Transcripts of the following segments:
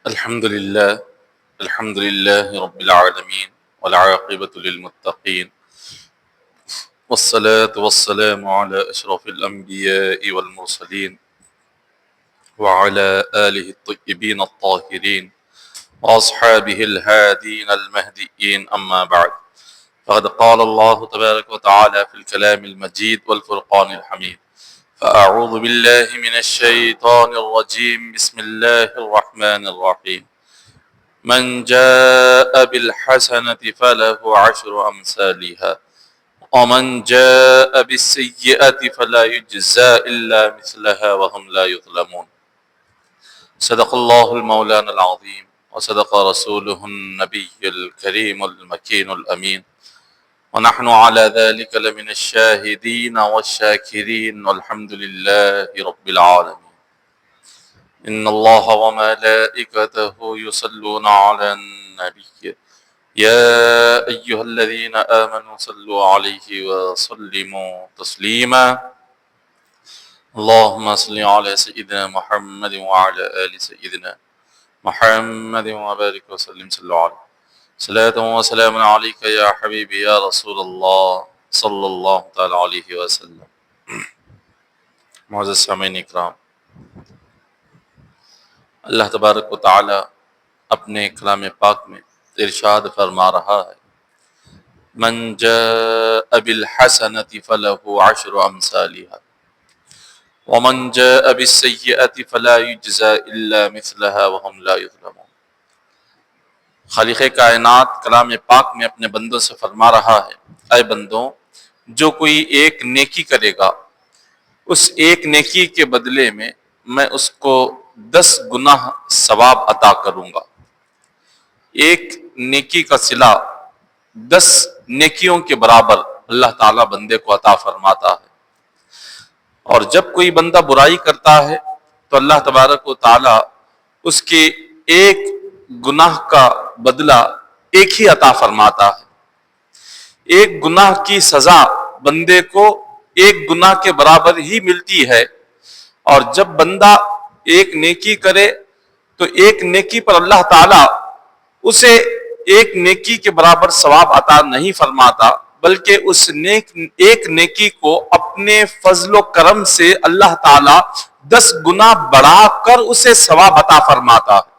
الحمد لله الحمد لله رب العالمين والعاقبة للمتقين والصلاة والسلام على أشرف الأنبياء والمرسلين وعلى آله الطيبين الطاهرين وأصحابه الهادين المهديين أما بعد فقد قال الله تبارك وتعالى في الكلام المجيد والفرقان الحميد فأعوذ بالله من الشيطان الرجيم بسم الله الرحمن الرحيم من جاء بالحسنة فله عشر أمثالها ومن جاء بالسيئة فلا يجزى إلا مثلها وهم لا يظلمون صدق الله المولانا العظيم وصدق رسوله النبي الكريم المكين الأمين ونحن على ذلك لمن الشاهدين والشاكرين والحمد لله رب العالمين إن الله وملائكته يصلون على النبي يا أيها الذين آمنوا صلوا عليه وسلموا تسليما اللهم صل على سيدنا محمد وعلى آل سيدنا محمد وبارك وسلم صلوا عليه صلاة وسلام عليك يا حبيبي يا رسول الله صلی اللہ تعالی علیہ وسلم۔ معزز سامعین اکرام، اللہ تبارک و تعالی اپنے کلام پاک میں ارشاد فرما رہا ہے من جاء بالحسنة فله عشر امثالها ومن جاء بالسیئة فلا یجزى الا مثلها وهم لا یظلمون۔ خالق کائنات کلام پاک میں اپنے بندوں سے فرما رہا ہے، اے بندوں، جو کوئی ایک نیکی کرے گا اس ایک نیکی کے بدلے میں اس کو 10 گناہ ثواب عطا کروں گا۔ ایک نیکی کا صلہ 10 نیکیوں کے برابر اللہ تعالیٰ بندے کو عطا فرماتا ہے، اور جب کوئی بندہ برائی کرتا ہے تو اللہ تبارک و تعالیٰ اس کے ایک گناہ کا بدلہ ایک ہی عطا فرماتا ہے۔ ایک گناہ کی سزا بندے کو ایک گناہ کے برابر ہی ملتی ہے، اور جب بندہ ایک نیکی کرے تو ایک نیکی پر اللہ تعالیٰ اسے ایک نیکی کے برابر ثواب عطا نہیں فرماتا، بلکہ اس ایک نیکی کو اپنے فضل و کرم سے اللہ تعالیٰ 10 گنا بڑھا کر اسے ثواب عطا فرماتا ہے۔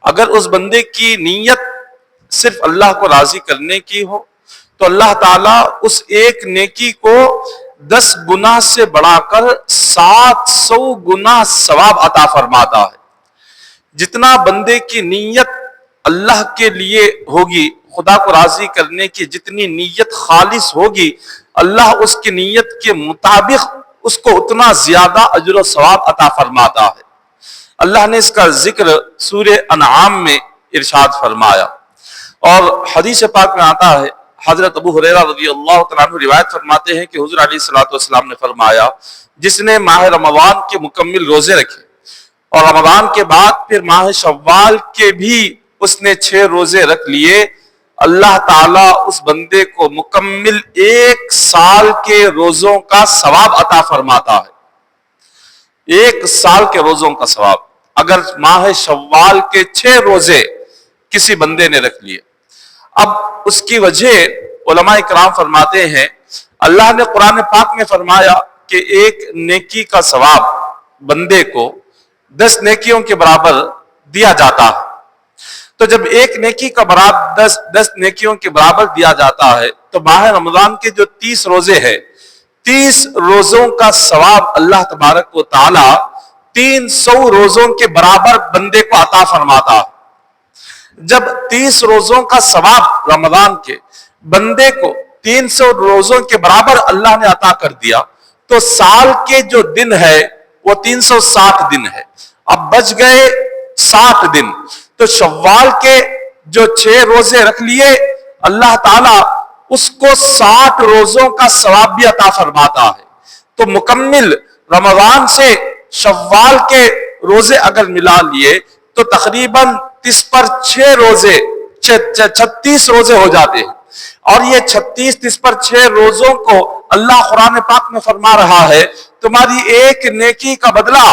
اگر اس بندے کی نیت صرف اللہ کو راضی کرنے کی ہو تو اللہ تعالیٰ اس ایک نیکی کو 10 گنا سے بڑھا کر 700 گنا ثواب عطا فرماتا ہے۔ جتنا بندے کی نیت اللہ کے لیے ہوگی، خدا کو راضی کرنے کی جتنی نیت خالص ہوگی، اللہ اس کی نیت کے مطابق اس کو اتنا زیادہ اجر و ثواب عطا فرماتا ہے۔ اللہ نے اس کا ذکر سورہ انعام میں ارشاد فرمایا، اور حدیث پاک میں آتا ہے، حضرت ابو ہریرہ رضی اللہ تعالیٰ عنہ روایت فرماتے ہیں کہ حضور علیہ الصلوۃ والسلام نے فرمایا، جس نے ماہ رمضان کے مکمل روزے رکھے اور رمضان کے بعد پھر ماہ شوال کے بھی اس نے 6 روزے رکھ لیے، اللہ تعالیٰ اس بندے کو مکمل 1 سال کے روزوں کا ثواب عطا فرماتا ہے۔ 1 سال کے روزوں کا ثواب، اگر ماہ شوال کے 6 روزے کسی بندے نے رکھ لیے۔ اب اس کی وجہ علماء کرام فرماتے ہیں، اللہ نے قرآن پاک میں فرمایا کہ ایک نیکی کا ثواب بندے کو 10 نیکیوں کے برابر دیا جاتا ہے۔ تو جب ایک نیکی کا برابر 10 نیکیوں کے برابر دیا جاتا ہے تو ماہ رمضان کے جو 30 روزے ہیں، 30 روزوں کا ثواب اللہ تبارک و تعالی 300 روزوں کے برابر بندے کو عطا فرماتا ہے۔ جب 30 روزوں کا ثواب رمضان کے بندے کو 300 روزوں کے برابر اللہ نے عطا کر دیا تو سال کے جو دن ہے وہ 360 دن ہے۔ اب بچ گئے 60 دن، تو شوال کے جو 6 روزے رکھ لیے، اللہ تعالیٰ اس کو 60 روزوں کا ثواب بھی عطا فرماتا ہے۔ تو مکمل رمضان سے شوال کے روزے اگر ملا لیے تو تقریباً 30 پر 6 روزے 36 روزے ہو جاتے ہیں، اور یہ 36 30 پر 6 روزوں کو اللہ قرآن پاک میں فرما رہا ہے تمہاری ایک نیکی کا بدلہ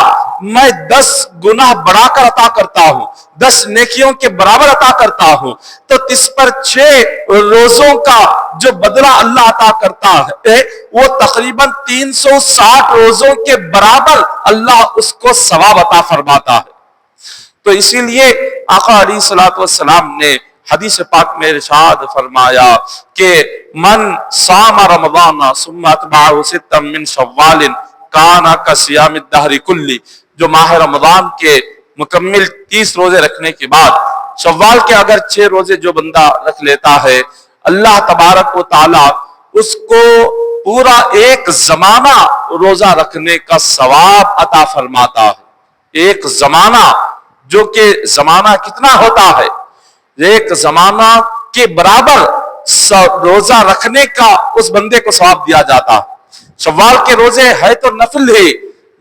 میں 10 گناہ بڑھا کر عطا کرتا ہوں، 10 نیکیوں کے برابر عطا کرتا ہوں، تو اس پر 6 روزوں کا جو بدلہ اللہ عطا کرتا ہے وہ تقریباً 360 روزوں کے برابر اللہ اس کو ثواب عطا فرماتا ہے۔ تو اسی لیے آقا علیہ الصلوۃ والسلام نے حدیث پاک میں ارشاد فرمایا کہ من صام رمضان ثم اتبعه ستا من شوال کان کصیام الدہر کلی، جو ماہ رمضان کے مکمل 30 روزے رکھنے کے بعد شوال کے اگر 6 روزے جو بندہ رکھ لیتا ہے، اللہ تبارک و تعالی اس کو پورا ایک زمانہ روزہ رکھنے کا ثواب عطا فرماتا ہے۔ ایک زمانہ، جو کہ زمانہ کتنا ہوتا ہے؟ ایک زمانہ کے برابر روزہ رکھنے کا اس بندے کو ثواب دیا جاتا ہے۔ شوال کے روزے ہے تو نفل ہے،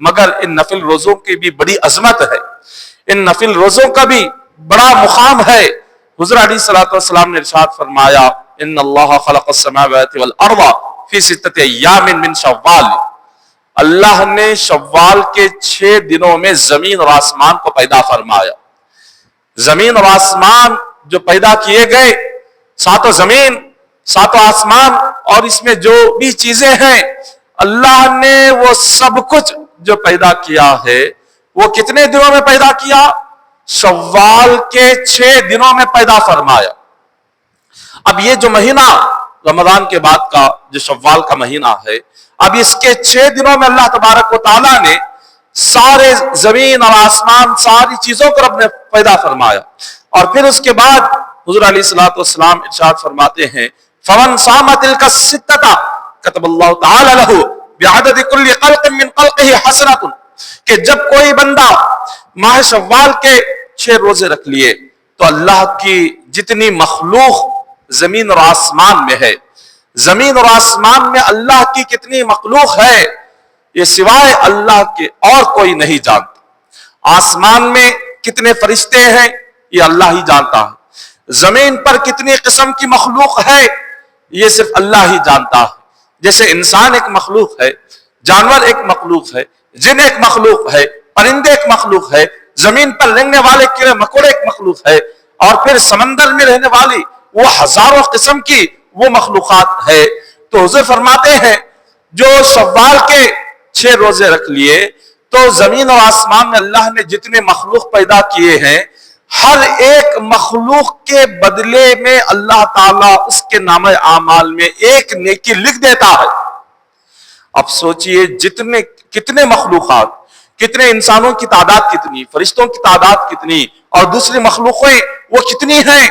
مگر ان نفل روزوں کی بھی بڑی عظمت ہے، ان نفل روزوں کا بھی بڑا مقام ہے۔ حضور علیہ الصلوۃ والسلام نے ارشاد فرمایا ان اللہ خلق السماوات والارض فی 6 ایام من شوال، اللہ نے شوال کے 6 دنوں میں زمین اور آسمان کو پیدا فرمایا۔ زمین اور آسمان جو پیدا کیے گئے، 7 زمین 7 آسمان اور اس میں جو بھی چیزیں ہیں، اللہ نے وہ سب کچھ جو پیدا کیا ہے وہ کتنے دنوں میں پیدا کیا؟ شوال کے 6 دنوں میں پیدا فرمایا۔ اب یہ جو مہینہ رمضان کے بعد کا جو شوال کا مہینہ ہے، اب اس کے 6 دنوں میں اللہ تبارک و تعالیٰ نے سارے زمین اور آسمان ساری چیزوں کو رب نے پیدا فرمایا، اور پھر اس کے بعد حضور علیہ الصلوۃ والسلام ارشاد فرماتے ہیں فمن صام تلک الستۃ كتب اللہ تعالی لہ بعدد کل خلق من خلقہ حسنۃ، کہ جب کوئی بندہ ماہ شوال کے 6 روزے رکھ لیے تو اللہ کی جتنی مخلوق زمین اور آسمان میں ہے، زمین اور آسمان میں اللہ کی کتنی مخلوق ہے یہ سوائے اللہ کے اور کوئی نہیں جانتا۔ آسمان میں کتنے فرشتے ہیں یہ اللہ ہی جانتا ہے، زمین پر کتنی قسم کی مخلوق ہے یہ صرف اللہ ہی جانتا ہے۔ جیسے انسان ایک مخلوق ہے، جانور ایک مخلوق ہے، جن ایک مخلوق ہے، پرندے ایک مخلوق ہے، زمین پر رہنے والے کیڑے مکوڑے ایک مخلوق ہے، اور پھر سمندر میں رہنے والی وہ ہزاروں قسم کی وہ مخلوقات ہے۔ تو حضور فرماتے ہیں جو شوال کے 6 روزے رکھ لیے تو زمین اور آسمان میں اللہ نے جتنے مخلوق پیدا کیے ہیں، ہر ایک مخلوق کے بدلے میں اللہ تعالیٰ اس کے نامہ اعمال میں ایک نیکی لکھ دیتا ہے۔ اب سوچئے کتنے مخلوقات، کتنے انسانوں کی تعداد کتنی، فرشتوں کی تعداد کتنی، اور دوسری مخلوقیں وہ کتنی ہیں،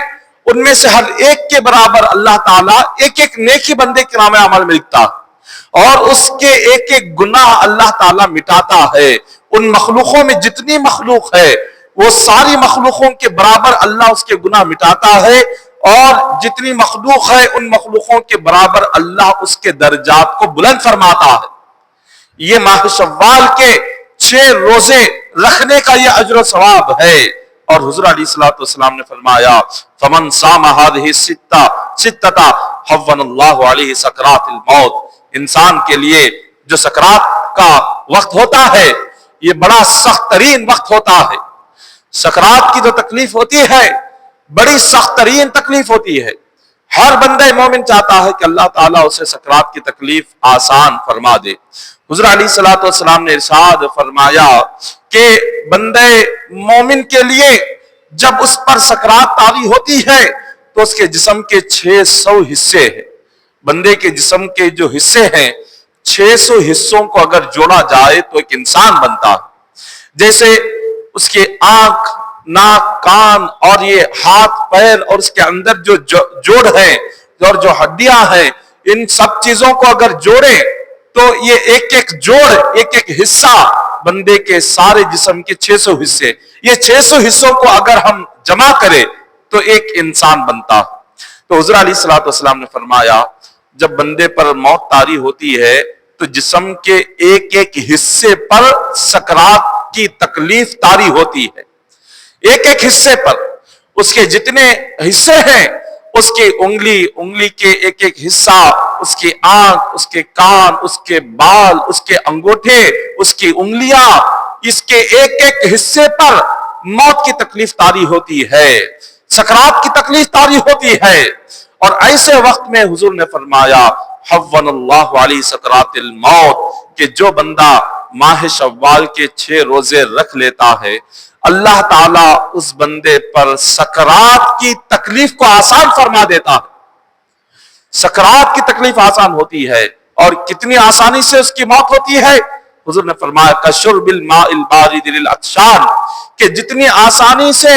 ان میں سے ہر ایک کے برابر اللہ تعالیٰ ایک ایک نیکی بندے کے نامہ اعمال میں لکھتا ہے، اور اس کے ایک ایک گناہ اللہ تعالیٰ مٹاتا ہے۔ ان مخلوقوں میں جتنی مخلوق ہے وہ ساری مخلوقوں کے برابر اللہ اس کے گناہ مٹاتا ہے، اور جتنی مخلوق ہے ان مخلوقوں کے برابر اللہ اس کے درجات کو بلند فرماتا ہے۔ یہ ماہ شوال کے 6 روزے رکھنے کا یہ اجر و ثواب ہے۔ اور حضور علیہ الصلوۃ والسلام نے فرمایا فمن صام هذه الستۃ حون اللہ علیہ سکرات الموت، انسان کے لیے جو سکرات کا وقت ہوتا ہے یہ بڑا سخت ترین وقت ہوتا ہے۔ سکرات کی جو تکلیف ہوتی ہے بڑی سخت ترین تکلیف ہوتی ہے۔ ہر بندہ مومن چاہتا ہے کہ اللہ تعالیٰ اسے سکرات کی تکلیف آسان فرما دے۔ حضور علیہ الصلوۃ والسلام نے ارشاد فرمایا کہ بندے مومن کے لیے جب اس پر سکرات طاری ہوتی ہے تو اس کے جسم کے 600 حصے ہیں، بندے کے جسم کے جو حصے ہیں 600 حصوں کو اگر جوڑا جائے تو ایک انسان بنتا ہے۔ جیسے اس کے آنکھ، ناک، کان اور یہ ہاتھ پیر اور اس کے اندر جو جوڑ ہے اور جو ہڈیاں ہیں، ان سب چیزوں کو اگر جوڑے تو یہ ایک ایک جوڑ، ایک ایک حصہ بندے کے سارے جسم کے 600 حصے، یہ 600 حصوں کو اگر ہم جمع کریں تو ایک انسان بنتا ہے۔ تو حضور علیہ الصلوۃ والسلام نے فرمایا جب بندے پر موت طاری ہوتی ہے تو جسم کے ایک ایک حصے پر سکرات کی تکلیف طاری ہوتی ہے، ایک ایک حصے پر۔ اس کے جتنے حصے ہیں اس کی انگلی کے ایک ایک حصہ، اس کی آنکھ، اس کے کان، اس کے بال، اس کے انگوٹھے، اس کی انگلیاں، اس کے ایک ایک حصے پر موت کی تکلیف طاری ہوتی ہے، سکرات کی تکلیف طاری ہوتی ہے۔ اور ایسے وقت میں حضور نے فرمایا حون اللہ علی سکرات الموت، کہ جو بندہ ماہ شوال کے 6 روزے رکھ لیتا ہے، اللہ تعالیٰ اس بندے پر سکرات کی تکلیف کو آسان فرما دیتا ہے۔ سکرات کی تکلیف آسان ہوتی ہے، اور کتنی آسانی سے اس کی موت ہوتی ہے۔ حضور نے فرمایا کشرب الماء البارد للعطشان، کہ جتنی آسانی سے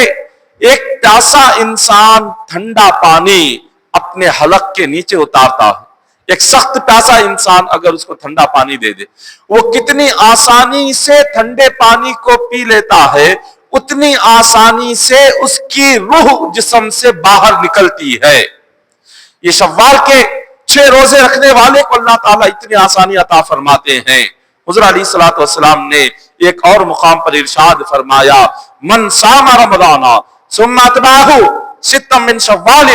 ایک پیاسا انسان ٹھنڈا پانی اپنے حلق کے نیچے اتارتا ہے، ایک سخت پیاسا انسان اگر اس کو ٹھنڈا پانی دے دے، وہ کتنی آسانی سے ٹھنڈے پانی کو پی لیتا ہے، اتنی آسانی سے اس کی روح جسم سے باہر نکلتی ہے۔ یہ شوال کے 6 روزے رکھنے والے کو اللہ تعالیٰ اتنی آسانی عطا فرماتے ہیں۔ حضور علیہ الصلوۃ والسلام نے ایک اور مقام پر ارشاد فرمایا من صام رمضان ثم اتبعه ستا من شوال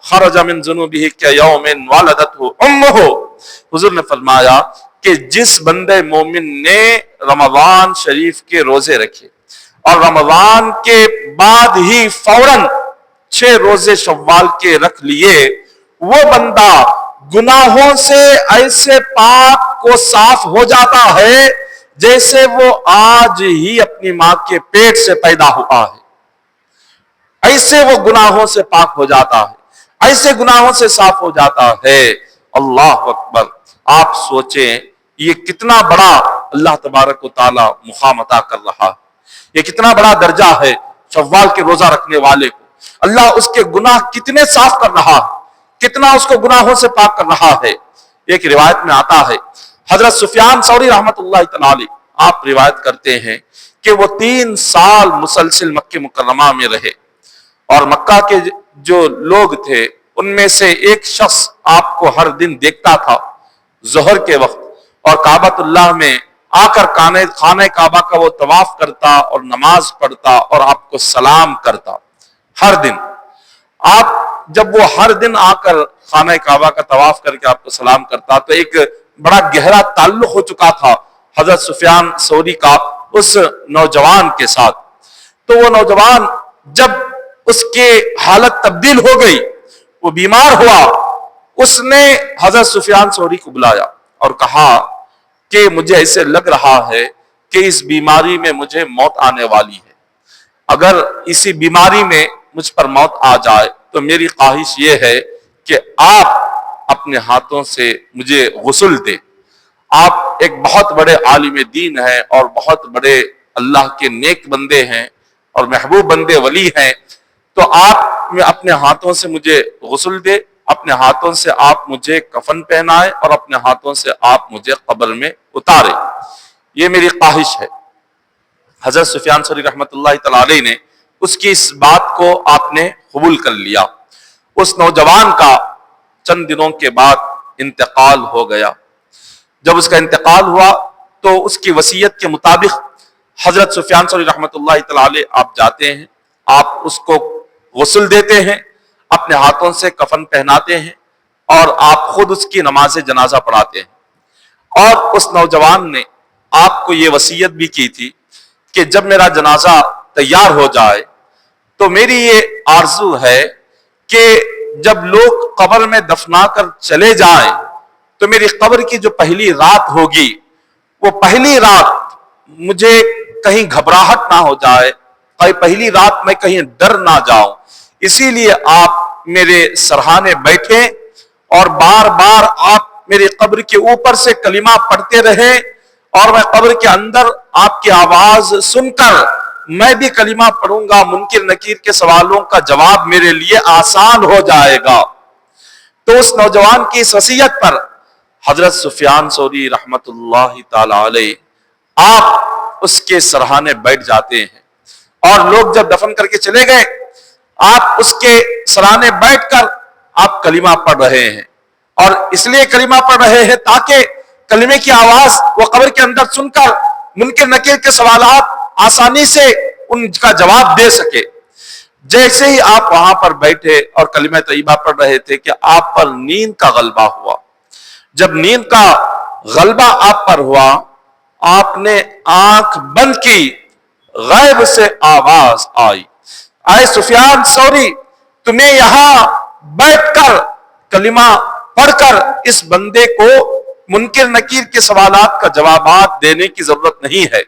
خرج من ذنوبه كيوم ولدته امه۔ حضور نے فرمایا کہ جس بندے مومن نے رمضان شریف کے روزے رکھے اور رمضان کے بعد ہی فوراً 6 روزے شوال کے رکھ لیے، وہ بندہ گناہوں سے ایسے پاک کو صاف ہو جاتا ہے جیسے وہ آج ہی اپنی ماں کے پیٹ سے پیدا ہوا ہے۔ ایسے وہ گناہوں سے پاک ہو جاتا ہے، ایسے گناہوں سے صاف ہو جاتا ہے۔ اللہ اکبر! آپ سوچیں یہ کتنا بڑا اللہ تبارک و تعالی مقام عطا کر رہا ہے، یہ کتنا بڑا درجہ ہے شوال کے روزہ رکھنے والے کو۔ اللہ اس کے گناہ کتنے صاف کر رہا ہے، کتنا اس کو گناہوں سے پاک کر رہا ہے۔ ایک روایت میں آتا ہے حضرت سفیان ثوری رحمت اللہ تعالی علیہ آپ روایت کرتے ہیں کہ وہ 3 سال مسلسل مکہ مکرمہ میں رہے، اور مکہ کے جو لوگ تھے ان میں سے ایک شخص آپ کو ہر دن دیکھتا تھا ظہر کے وقت، اور کعبۃ اللہ میں آ کر خانہ کعبہ کا وہ طواف کرتا اور نماز پڑھتا اور آپ کو سلام کرتا ہر دن۔ آپ جب وہ ہر دن آ کر خانہ کعبہ کا طواف کر کے آپ کو سلام کرتا تو ایک بڑا گہرا تعلق ہو چکا تھا حضرت سفیان ثوری کا اس نوجوان کے ساتھ۔ تو وہ نوجوان جب اس کی حالت تبدیل ہو گئی، وہ بیمار ہوا، اس نے حضرت سفیان ثوری کو بلایا اور کہا کہ مجھے ایسے لگ رہا ہے کہ اس بیماری میں مجھے موت آنے والی ہے، اگر اسی بیماری میں مجھ پر موت آ جائے تو میری خواہش یہ ہے کہ آپ اپنے ہاتھوں سے مجھے غسل دیں۔ آپ ایک بہت بڑے عالم دین ہیں اور بہت بڑے اللہ کے نیک بندے ہیں اور محبوب بندے ولی ہیں، تو آپ اپنے ہاتھوں سے مجھے غسل دے، اپنے ہاتھوں سے آپ مجھے کفن پہنائے اور اپنے ہاتھوں سے آپ مجھے قبر میں اتارے، یہ میری خواہش ہے۔ حضرت سفیان ثوری رحمت اللہ تعالی علیہ نے اس کی اس بات کو آپ نے قبول کر لیا۔ اس نوجوان کا چند دنوں کے بعد انتقال ہو گیا۔ جب اس کا انتقال ہوا تو اس کی وصیت کے مطابق حضرت سفیان ثوری رحمت اللہ تعالی علیہ آپ جاتے ہیں، آپ اس کو غسل دیتے ہیں، اپنے ہاتھوں سے کفن پہناتے ہیں اور آپ خود اس کی نماز جنازہ پڑھاتے ہیں۔ اور اس نوجوان نے آپ کو یہ وصیت بھی کی تھی کہ جب میرا جنازہ تیار ہو جائے تو میری یہ آرزو ہے کہ جب لوگ قبر میں دفنا کر چلے جائیں تو میری قبر کی جو پہلی رات ہوگی، وہ پہلی رات مجھے کہیں گھبراہٹ نہ ہو جائے، پہلی رات میں کہیں ڈر نہ جاؤں، اسی لیے آپ میرے سرہانے بیٹھیں اور بار بار آپ میری قبر کے اوپر سے کلمہ پڑھتے رہیں، اور میں قبر کے اندر آپ کی آواز سن کر میں بھی کلمہ پڑھوں گا، منکر نکیر کے سوالوں کا جواب میرے لیے آسان ہو جائے گا۔ تو اس نوجوان کی اس وصیت پر حضرت سفیان ثوری رحمت اللہ تعالی علیہ آپ اس کے سرہانے بیٹھ جاتے ہیں، اور لوگ جب دفن کر کے چلے گئے آپ اس کے سرانے بیٹھ کر آپ کلمہ پڑھ رہے ہیں، اور اس لیے کلمہ پڑھ رہے ہیں تاکہ کلمے کی آواز وہ قبر کے اندر سن کر منکر نکیر کے سوالات آسانی سے ان کا جواب دے سکے۔ جیسے ہی آپ وہاں پر بیٹھے اور کلمہ طیبہ پڑھ رہے تھے کہ آپ پر نیند کا غلبہ ہوا. جب نیند کا غلبہ آپ پر ہوا، آپ نے آنکھ بند کی، غیب سے آواز آئی، اے سفیان ثوری، تمہیں یہاں بیٹھ کر کلمہ پڑھ کر اس بندے کو منکر نکیر کے سوالات کا جوابات دینے کی ضرورت نہیں ہے.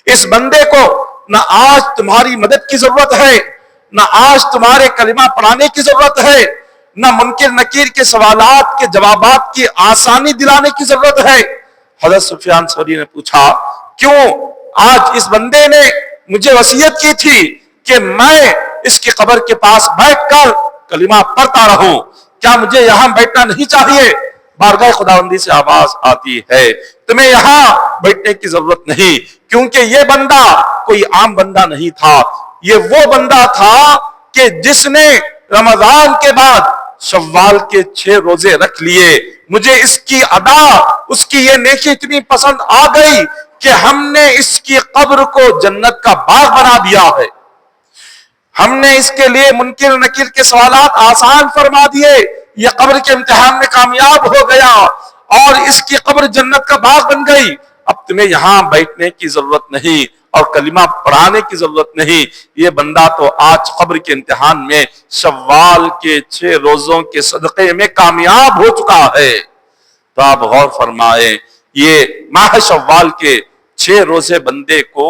اس بندے کو نہ آج تمہاری مدد کی ضرورت ہے، نہ آج تمہارے کلمہ پڑھانے کی ضرورت ہے، نہ منکر نکیر کے سوالات کے جوابات کی آسانی دلانے کی ضرورت ہے. حضرت سفیان ثوری نے پوچھا، کیوں؟ آج اس بندے نے مجھے وصیت کی تھی کہ میں اس کی قبر کے پاس بیٹھ کر کلمہ پڑھتا رہوں، کیا مجھے یہاں بیٹھنا نہیں چاہیے؟ بارگاہ خداوندی سے آواز آتی ہے، تمہیں یہاں بیٹھنے کی ضرورت نہیں، کیونکہ یہ بندہ کوئی عام بندہ نہیں تھا. یہ وہ بندہ تھا کہ جس نے رمضان کے بعد شوال کے 6 روزے رکھ لیے. مجھے اس کی ادا، اس کی یہ نیکی اتنی پسند آ گئی کہ ہم نے اس کی قبر کو جنت کا باغ بنا دیا ہے. ہم نے اس کے لیے منکر نکیر کے سوالات آسان فرما دیے، یہ قبر کے امتحان میں کامیاب ہو گیا اور اس کی قبر جنت کا باغ بن گئی. اب تمہیں یہاں بیٹھنے کی ضرورت نہیں اور کلمہ پڑھانے کی ضرورت نہیں. یہ بندہ تو آج قبر کے امتحان میں شوال کے 6 روزوں کے صدقے میں کامیاب ہو چکا ہے. تو آپ غور فرمائیں، یہ ماہ شوال کے 6 روزے بندے کو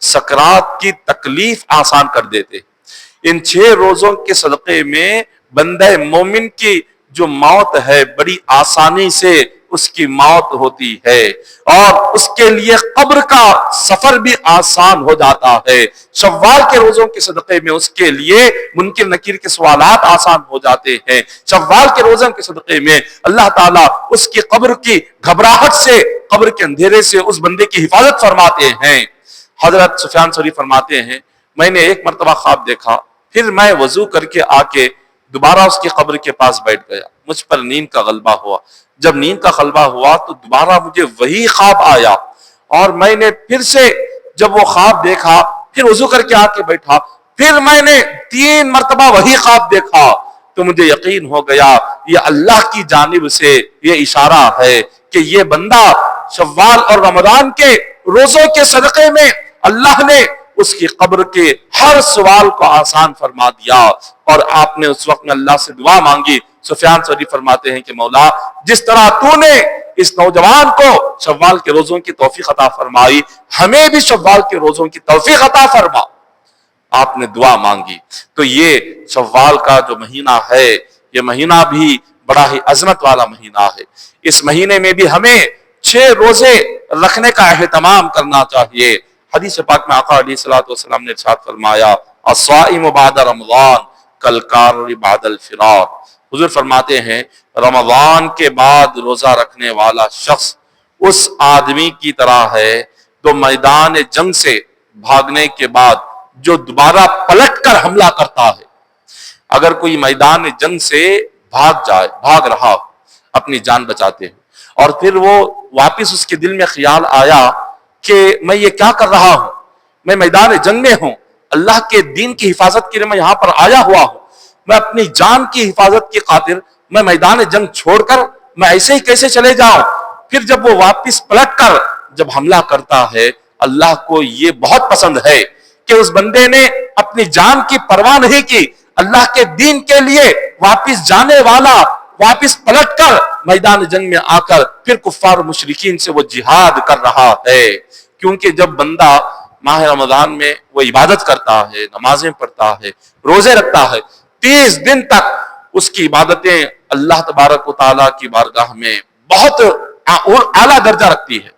سکرات کی تکلیف آسان کر دیتے. ان 6 روزوں کے صدقے میں بندہ مومن کی جو موت ہے بڑی آسانی سے اس کی موت ہوتی ہے اور اس کے لیے قبر کا سفر بھی آسان ہو جاتا ہے. شوال کے روزوں کے صدقے میں اس کے لیے منکر نکیر کے سوالات آسان ہو جاتے ہیں. شوال کے روزوں کے صدقے میں اللہ تعالیٰ اس کی قبر کی گھبراہٹ سے، قبر کے اندھیرے سے اس بندے کی حفاظت فرماتے ہیں. حضرت سفیان ثوری فرماتے ہیں، میں نے ایک مرتبہ خواب دیکھا، پھر میں وضو کر کے آ کے دوبارہ اس کی قبر کے پاس بیٹھ گیا. مجھ پر نیند کا غلبہ ہوا. جب نیند کا غلبہ ہوا تو دوبارہ مجھے وہی خواب آیا اور میں نے پھر سے جب وہ خواب دیکھا، پھر وضو کر کے آ کے بیٹھا، پھر میں نے 3 مرتبہ وہی خواب دیکھا. تو مجھے یقین ہو گیا یہ اللہ کی جانب سے یہ اشارہ ہے کہ یہ بندہ شوال اور رمضان کے روزوں کے صدقے میں اللہ نے اس کی قبر کے ہر سوال کو آسان فرما دیا. اور آپ نے اس وقت میں اللہ سے دعا مانگی. سفیان ثوری فرماتے ہیں کہ مولا، جس طرح تو نے اس نوجوان کو شوال کے روزوں کی توفیق عطا فرمائی، ہمیں بھی شوال کے روزوں کی توفیق عطا فرما. آپ نے دعا مانگی. تو یہ شوال کا جو مہینہ ہے، یہ مہینہ بھی بڑا ہی عظمت والا مہینہ ہے. اس مہینے میں بھی ہمیں 6 روزے رکھنے کا اہتمام کرنا چاہیے. حدیث پاک میں آقا علیہ الصلوۃ والسلام نے ارشاد فرمایا، الصائم بعد رمضان کالقار بعد الفرار. حضور فرماتے ہیں رمضان کے بعد روزہ رکھنے والا شخص اس آدمی کی طرح ہے جو میدان جنگ سے بھاگنے کے بعد جو دوبارہ پلٹ کر حملہ کرتا ہے. اگر کوئی میدان جنگ سے بھاگ رہا ہو اپنی جان بچاتے ہیں اور پھر وہ واپس اس کے دل میں خیال آیا کہ میں یہ کیا کر رہا ہوں، میں میدان جنگ میں ہوں، اللہ کے دین کی حفاظت کے لیے میں یہاں پر آیا ہوا ہوں، میں اپنی جان کی حفاظت کی خاطر میں میدان جنگ چھوڑ کر میں ایسے ہی کیسے چلے جاؤں. پھر جب وہ واپس پلٹ کر جب حملہ کرتا ہے، اللہ کو یہ بہت پسند ہے کہ اس بندے نے اپنی جان کی پرواہ نہیں کی، اللہ کے دین کے لیے واپس جانے والا واپس پلٹ کر میدان جنگ میں آ کر پھر کفار مشرکین سے وہ جہاد کر رہا ہے. کیونکہ جب بندہ ماہ رمضان میں وہ عبادت کرتا ہے، نمازیں پڑھتا ہے، روزے رکھتا ہے، 30 دن تک اس کی عبادتیں اللہ تبارک و تعالیٰ کی بارگاہ میں بہت اعلیٰ درجہ رکھتی ہے.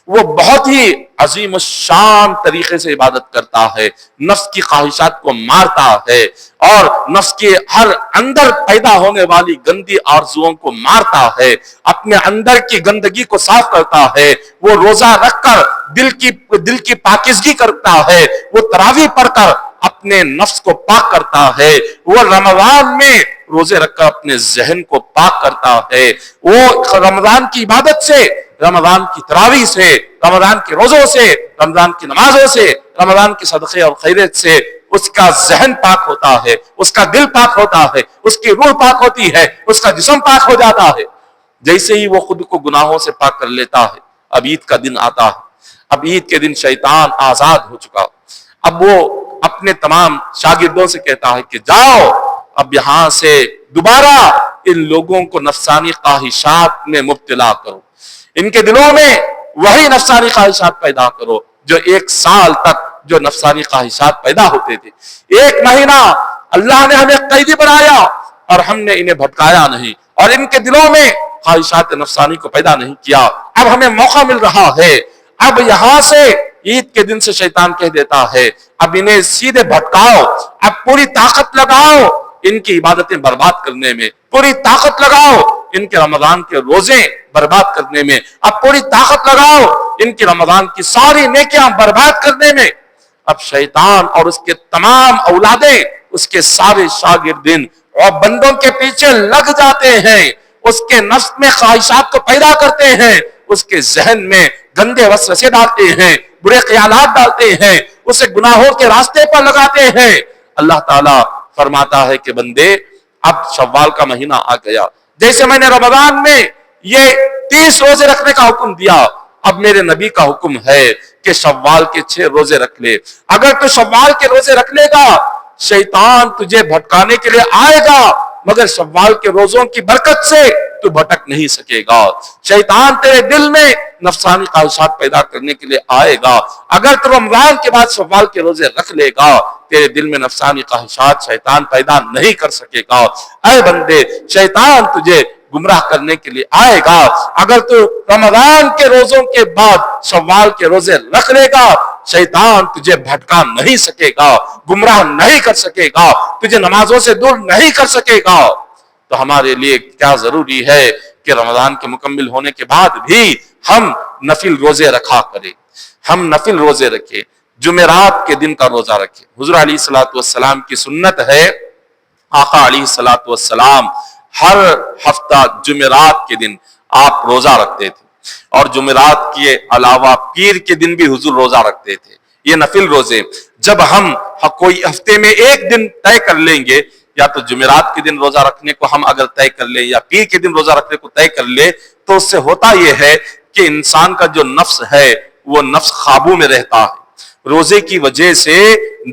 وہ بہت ہی عظیم الشان طریقے سے عبادت کرتا ہے، نفس کی خواہشات کو مارتا ہے اور نفس کے ہر اندر پیدا ہونے والی گندی آرزوؤں کو مارتا ہے، اپنے اندر کی گندگی کو صاف کرتا ہے. وہ روزہ رکھ کر دل کی پاکیزگی کرتا ہے، وہ تراویح پڑھ کر اپنے نفس کو پاک کرتا ہے، وہ رمضان میں روزے رکھ کر اپنے ذہن کو پاک کرتا ہے. وہ رمضان کی عبادت سے، رمضان کی تراویح سے، رمضان کے روزوں سے، رمضان کی نمازوں سے، رمضان کے صدقے اور خیرات سے اس کا ذہن پاک ہوتا ہے، اس کا دل پاک ہوتا ہے، اس کی روح پاک ہوتی ہے، اس کا جسم پاک ہو جاتا ہے۔ جیسے ہی وہ خود کو گناہوں سے پاک کر لیتا ہے، اب عید کا دن آتا ہے۔ اب عید کے دن شیطان آزاد ہو چکا، اب وہ اپنے تمام شاگردوں سے کہتا ہے کہ جاؤ اب یہاں سے دوبارہ ان لوگوں کو نفسانی خواہشات میں مبتلا کرو، ان کے دلوں میں وہی نفسانی خواہشات پیدا کرو جو 1 سال تک جو نفسانی خواہشات پیدا ہوتے تھے۔ 1 مہینہ اللہ نے ہمیں قیدی بنایا اور ہم نے انہیں بھٹکایا نہیں اور ان کے دلوں میں خواہشات نفسانی کو پیدا نہیں کیا۔ اب ہمیں موقع مل رہا ہے، اب یہاں سے عید کے دن سے شیطان کہہ دیتا ہے اب انہیں سیدھے بھٹکاؤ، اب پوری طاقت لگاؤ ان کی عبادتیں برباد کرنے میں، پوری طاقت لگاؤ ان کے رمضان کے روزے برباد کرنے میں، اب پوری طاقت لگاؤ ان کی رمضان کی ساری نیکیاں برباد کرنے میں۔ اب شیطان اور اس کے تمام اولادیں، اس کے سارے شاگردین اور بندوں کے پیچھے لگ جاتے ہیں، اس کے نفس میں خواہشات کو پیدا کرتے ہیں، اس کے ذہن میں گندے وسوسے ڈالتے ہیں، برے خیالات ڈالتے ہیں، اسے گناہوں کے راستے پر لگاتے ہیں۔ اللہ تعالیٰ فرماتا ہے کہ بندے اب شوال کا مہینہ آ گیا، جیسے میں نے رمضان میں یہ 30 روزے رکھنے کا حکم دیا، اب میرے نبی کا حکم ہے کہ شوال کے 6 روزے رکھ لے۔ اگر تو شوال کے روزے رکھ لے گا شیطان تجھے بھٹکانے کے لیے آئے گا، مگر شوال کے روزوں کی برکت سے تو بھٹک نہیں سکے گا۔ شیطان تیرے دل میں نفسانی خواہشات پیدا کرنے کے لیے آئے گا، اگر تو رمضان کے بعد شوال کے روزے رکھ لے گا تیرے دل میں نفسانی خواہشات شیطان پیدا نہیں کر سکے گا۔ اے بندے، شیطان تجھے گمراہ کرنے کے لیے آئے گا، اگر تو رمضان کے روزوں کے بعد شوال کے روزے رکھ لے گا شیطان تجھے بھٹکا نہیں سکے گا، گمراہ نہیں کر سکے گا، تجھے نمازوں سے دور نہیں کر سکے گا۔ تو ہمارے لیے کیا ضروری ہے کہ رمضان کے مکمل ہونے کے بعد بھی ہم نفل روزے رکھا کریں، ہم نفل روزے رکھیں، جمعرات کے دن کا روزہ رکھیں۔ حضور علیہ السلام کی سنت ہے، آقا علیہ السلام ہر ہفتہ جمعرات کے دن آپ روزہ رکھتے تھے، اور جمعرات کے علاوہ پیر کے دن بھی حضور روزہ رکھتے تھے۔ یہ نفل روزے جب ہم کوئی ہفتے میں ایک دن طے کر لیں گے، یا تو جمعرات کے دن روزہ رکھنے کو ہم اگر طے کر لیں یا پیر کے دن روزہ رکھنے کو طے کر لیں، تو اس سے ہوتا یہ ہے کہ انسان کا جو نفس ہے وہ نفس قابو میں رہتا ہے۔ روزے کی وجہ سے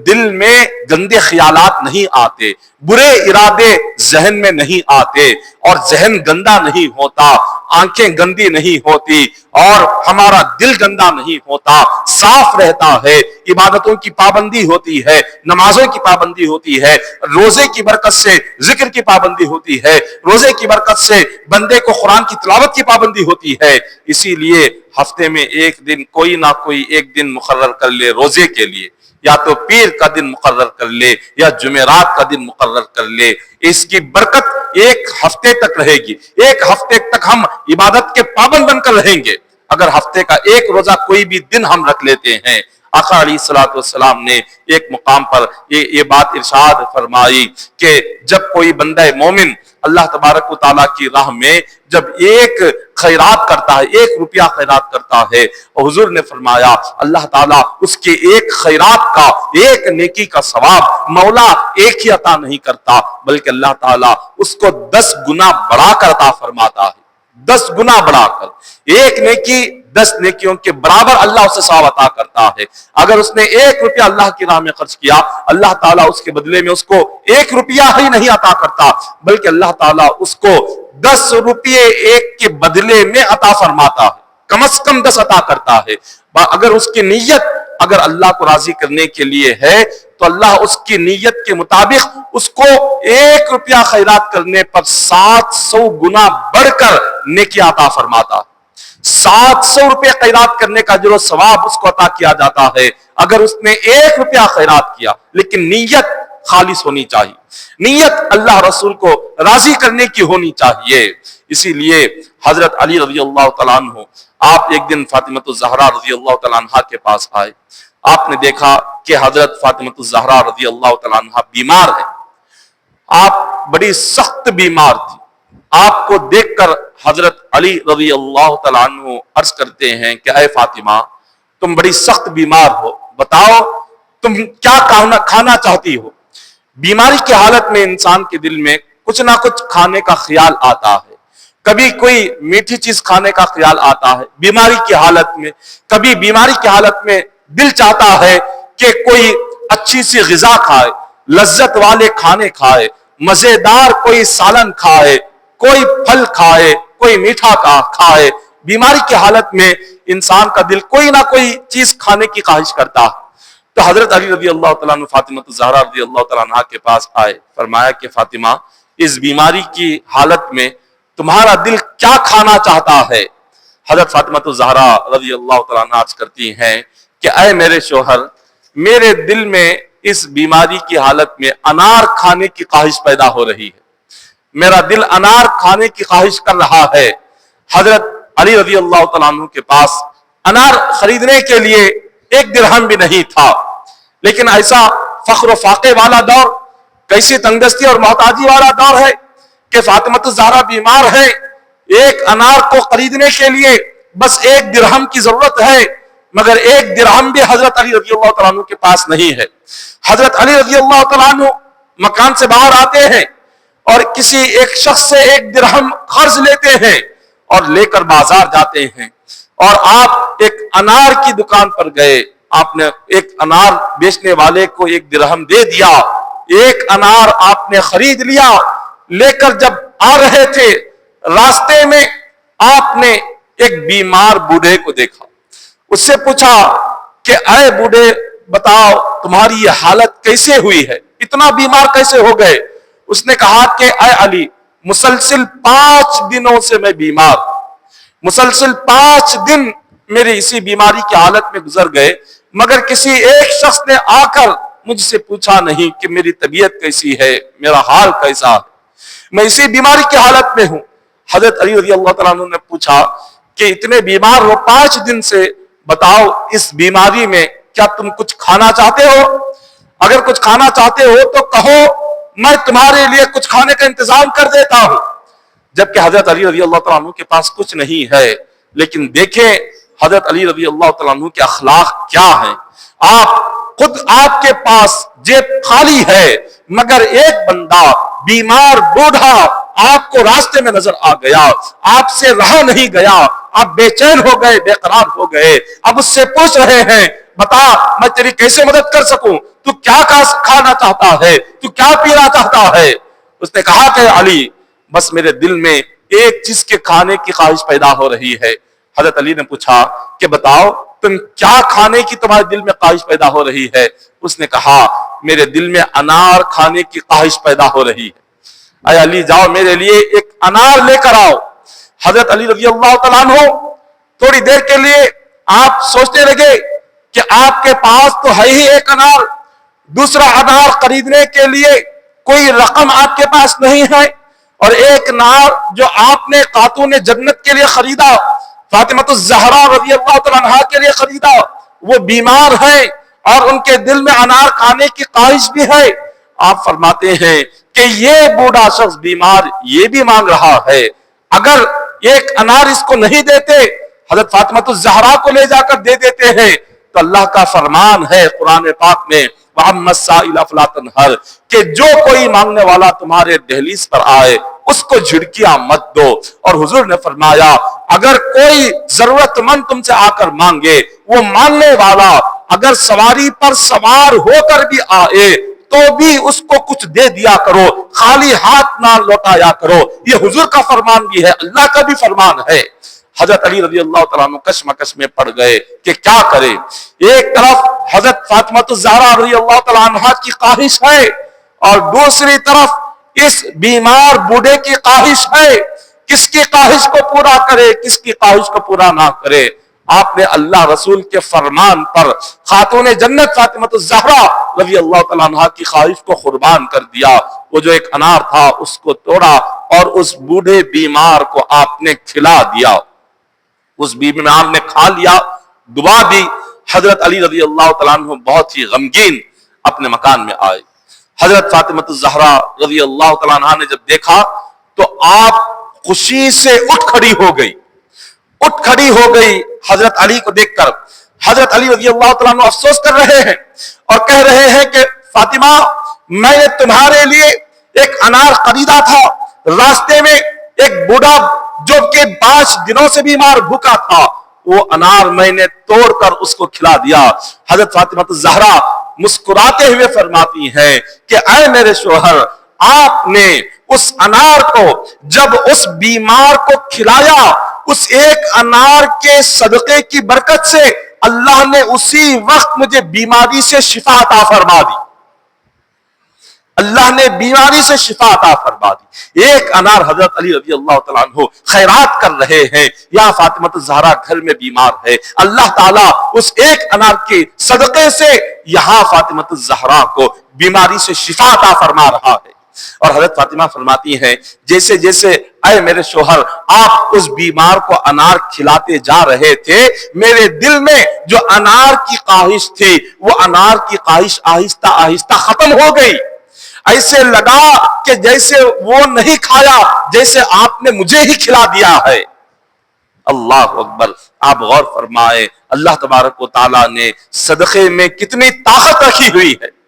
دل میں گندے خیالات نہیں آتے، برے ارادے ذہن میں نہیں آتے، اور ذہن گندا نہیں ہوتا، آنکھیں گندی نہیں ہوتی، اور ہمارا دل گندا نہیں ہوتا، صاف رہتا ہے، عبادتوں کی پابندی ہوتی ہے، نمازوں کی پابندی ہوتی ہے، روزے کی برکت سے ذکر کی پابندی ہوتی ہے، روزے کی برکت سے بندے کو قرآن کی تلاوت کی پابندی ہوتی ہے۔ اسی لیے ہفتے میں ایک دن کوئی نہ کوئی ایک دن مقرر کر لے روزے کے لیے، یا تو پیر کا دن مقرر کر لے یا جمعرات کا دن مقرر کر لے، اس کی برکت ایک ہفتے تک رہے گی، ایک ہفتے تک ہم عبادت کے پابند بن کر رہیں گے۔ اگر ہفتے کا ایک روزہ کوئی بھی دن ہم رکھ لیتے ہیں، آقا علیہ السلام نے ایک مقام پر یہ بات ارشاد فرمائی کہ جب کوئی بندہ مومن اللہ تبارک و تعالیٰ کی راہ میں جب ایک خیرات کرتا ہے، 1 روپیہ خیرات کرتا ہے، اور حضور نے فرمایا اللہ تعالیٰ اس کے ایک خیرات کا، ایک نیکی کا ثواب مولا ایک ہی عطا نہیں کرتا، بلکہ اللہ تعالیٰ اس کو 10 گنا بڑھا کر عطا فرماتا ہے، 10 گنا بڑھا کر۔ ایک نیکی 10 نیکیوں کے برابر اللہ اسے ثواب عطا کرتا ہے۔ اگر اس نے 1 روپیہ اللہ کی راہ میں خرچ کیا، اللہ تعالیٰ اس کے بدلے میں اس کو 1 روپیہ ہی نہیں عطا کرتا، بلکہ اللہ تعالیٰ اس کو 10 روپیے 1 کے بدلے میں عطا فرماتا ہے، کم از کم 10 عطا کرتا ہے۔ اگر اس کی نیت اگر اللہ کو راضی کرنے کے لیے ہے تو اللہ اس کی نیت کے مطابق اس کو 1 روپیہ خیرات کرنے پر 700 گنا بڑھ کر نیکی عطا فرماتا ہے۔ 700 روپے خیرات کرنے کا اجر و ثواب اس کو عطا کیا جاتا ہے اگر اس نے 1 روپیہ خیرات کیا، لیکن نیت خالص ہونی چاہیے، نیت اللہ رسول کو راضی کرنے کی ہونی چاہیے۔ اسی لیے حضرت علی رضی اللہ تعالیٰ عنہ آپ ایک دن فاطمۃ الزہرا رضی اللہ تعالیٰ عنہ کے پاس آئے، آپ نے دیکھا کہ حضرت فاطمۃ الزہرا رضی اللہ تعالیٰ عنہ بیمار ہے، آپ بڑی سخت بیمار تھی۔ آپ کو دیکھ کر حضرت علی رضی اللہ تعالیٰ عنہ عرض کرتے ہیں کہ اے فاطمہ تم بڑی سخت بیمار ہو، بتاؤ تم کیا کھانا چاہتی ہو؟ بیماری کی حالت میں انسان کے دل میں کچھ نہ کچھ کھانے کا خیال آتا ہے، کبھی کوئی میٹھی چیز کھانے کا خیال آتا ہے بیماری کی حالت میں، کبھی بیماری کی حالت میں دل چاہتا ہے کہ کوئی اچھی سی غذا کھائے، لذت والے کھانے کھائے، مزیدار کوئی سالن کھائے، کوئی پھل کھائے، کوئی میٹھا کھائے۔ بیماری کی حالت میں انسان کا دل کوئی نہ کوئی چیز کھانے کی خواہش کرتا ہے۔ تو حضرت علی رضی اللہ تعالیٰ عنہ فاطمہ الزہرا رضی اللہ تعالیٰ عنہ کے پاس آئے، فرمایا کہ فاطمہ، اس بیماری کی حالت میں تمہارا دل کیا کھانا چاہتا ہے؟ حضرت فاطمہ الزہرا رضی اللہ تعالیٰ عنہ عرض کرتی ہیں کہ اے میرے شوہر، میرے دل میں اس بیماری کی حالت میں انار کھانے کی خواہش پیدا ہو رہی ہے، میرا دل انار کھانے کی خواہش کر رہا ہے۔ حضرت علی رضی اللہ تعالیٰ عنہ کے پاس انار خریدنے کے لیے 1 درہم بھی نہیں تھا، لیکن ایسا فخر و فاقے والا دور، کیسی تنگدستی اور محتاجی والا دور ہے کہ فاطمہ الزہرا بیمار ہے، 1 انار کو خریدنے کے لیے بس 1 درہم کی ضرورت ہے، مگر 1 درہم بھی حضرت علی رضی اللہ تعالیٰ عنہ کے پاس نہیں ہے۔ حضرت علی رضی اللہ تعالیٰ عنہ مکان سے باہر آتے ہیں اور کسی ایک شخص سے 1 درہم قرض لیتے ہیں اور لے کر بازار جاتے ہیں، اور آپ ایک انار کی دکان پر گئے، آپ نے ایک انار بیچنے والے کو 1 درہم دے دیا، 1 انار آپ نے خرید لیا۔ لے کر جب آ رہے تھے، راستے میں آپ نے ایک بیمار بوڑھے کو دیکھا، اس سے پوچھا کہ اے بوڑھے، بتاؤ تمہاری یہ حالت کیسے ہوئی ہے، اتنا بیمار کیسے ہو گئے؟ اس نے کہا کہ اے علی، مسلسل 5 دنوں سے میں بیمار، مسلسل 5 دن میری اسی بیماری کی حالت میں گزر گئے، مگر کسی ایک شخص نے آ کر مجھ سے پوچھا نہیں کہ میری طبیعت کیسی ہے، میرا حال کیسا ہے، میں اسی بیماری کی حالت میں ہوں۔ حضرت علی رضی اللہ تعالیٰ عنہ نے پوچھا کہ اتنے بیمار ہو 5 دن سے، بتاؤ اس بیماری میں کیا تم کچھ کھانا چاہتے ہو؟ اگر کچھ کھانا چاہتے ہو تو کہو، میں تمہارے لیے کچھ کھانے کا انتظام کر دیتا ہوں۔ جبکہ حضرت علی رضی اللہ تعالیٰ عنہ کے پاس کچھ نہیں ہے، لیکن دیکھیں حضرت علی رضی اللہ تعالیٰ عنہ کے اخلاق کیا ہیں۔ آپ کے پاس جیب خالی ہے، مگر ایک بندہ بیمار بوڑھا آپ کو راستے میں نظر آ گیا، آپ سے رہا نہیں گیا، آپ بے چین ہو گئے، بے قرار ہو گئے، اب اس سے پوچھ رہے ہیں بتا میں تیری کیسے مدد کر سکوں، تو کیا کھانا چاہتا ہے، تو کیا پینا چاہتا ہے؟ اس نے کہا کہ علی، بس میرے دل میں ایک چیز کے کھانے کی خواہش پیدا ہو رہی ہے۔ حضرت علی نے پوچھا کہ بتاؤ تم کیا کھانے کی تمہارے دل میں خواہش پیدا ہو رہی ہے؟ اس نے کہا میرے دل میں انار کھانے کی خواہش پیدا ہو رہی ہے۔ اے علی، جاؤ میرے لیے 1 انار لے کر آؤ۔ حضرت علی رضی اللہ تعالیٰ عنہ تھوڑی دیر کے لیے آپ سوچنے لگے کہ آپ کے پاس تو ہے ہی 1 انار، دوسرا انار خریدنے کے لیے کوئی رقم آپ کے پاس نہیں ہے، اور 1 انار جو آپ نے خاتون جنت کے لیے خریدا، فاطمہ الزہرا رضی اللہ تعالیٰ عنہ کے لیے خریدا، وہ بیمار ہے اور ان کے دل میں انار کھانے کی خواہش بھی ہے۔ آپ فرماتے ہیں کہ یہ بوڑھا شخص بیمار یہ بھی مانگ رہا ہے، اگر 1 انار اس کو نہیں دیتے، حضرت فاطمہ الزہرا کو لے جا کر دے دیتے ہیں، تو اللہ کا فرمان ہے قرآن پاک میں وَأَمَّا السَّائِلَ فَلَا تَنْهَرْ، کہ جو کوئی مانگنے والا تمہارے دہلیز پر آئے اس کو جھڑکیاں مت دو۔ اور حضور نے فرمایا اگر کوئی ضرورت مند تم سے آ کر مانگے، وہ مانگنے والا اگر سواری پر سوار ہو کر بھی آئے تو بھی اس کو کچھ دے دیا کرو، خالی ہاتھ نہ لوٹایا کرو۔ یہ حضور کا فرمان بھی ہے، اللہ کا بھی فرمان ہے۔ حضرت علی رضی اللہ تعالیٰ عنہ کشمکش میں پڑ گئے کہ کیا کرے۔ ایک طرف حضرت فاطمہ الزہرا رضی اللہ تعالیٰ عنہ کی خواہش ہے، اور دوسری طرف اس بیمار بوڑھے کی خواہش ہے، کس کی خواہش کو پورا کرے، کس کی خواہش کو پورا نہ کرے۔ آپ نے اللہ رسول کے فرمان پر خاتون جنت فاطمہ الزہرا رضی اللہ تعالیٰ عنہ کی خواہش کو قربان کر دیا۔ وہ جو 1 انار تھا اس کو توڑا اور اس بوڑھے بیمار کو آپ نے کھلا دیا۔ اس بیمار نے کھا لیا، دعا دی۔ حضرت علی رضی اللہ تعالیٰ عنہ بہت ہی غمگین اپنے مکان میں آئے۔ حضرت فاطمہ الزہرا رضی اللہ تعالیٰ عنہ نے جب دیکھا تو آپ خوشی سے اٹھ کھڑی ہو گئی حضرت علی کو دیکھ کر۔ حضرت علی رضی اللہ تعالیٰ عنہ افسوس کر رہے ہیں اور کہہ رہے ہیں کہ فاطمہ میں نے تمہارے لیے ایک انار خریدا تھا، راستے میں ایک بوڑھا جو کہ 5 دنوں سے بیمار بھوکا تھا، وہ انار میں نے توڑ کر اس کو کھلا دیا۔ حضرت فاطمہ الزہرا مسکراتے ہوئے فرماتی ہیں کہ اے میرے شوہر، آپ نے اس انار کو جب اس بیمار کو کھلایا، اس ایک انار کے صدقے کی برکت سے اللہ نے اسی وقت مجھے بیماری سے شفا عطا فرما دی۔ اللہ نے بیماری سے شفا عطا فرما دی۔ ایک انار حضرت علی رضی اللہ تعالیٰ عنہ خیرات کر رہے ہیں، یا فاطمہ الزہرا گھر میں بیمار ہے، اللہ تعالیٰ اس ایک انار کے صدقے سے یہاں فاطمہ الزہرا کو بیماری سے شفا عطا فرما رہا ہے۔ اور حضرت فاطمہ فرماتی ہیں جیسے جیسے اے میرے شوہر آپ اس بیمار کو انار کھلاتے جا رہے تھے، میرے دل میں جو انار کی خواہش تھی وہ انار کی خواہش آہستہ آہستہ ختم ہو گئی۔ ایسے لگا کہ جیسے وہ نہیں کھایا، جیسے آپ نے مجھے ہی کھلا دیا ہے۔ اللہ اکبر! آپ غور فرمائے اللہ تبارک و تعالیٰ نے صدقے میں کتنی طاقت رکھی ہوئی ہے۔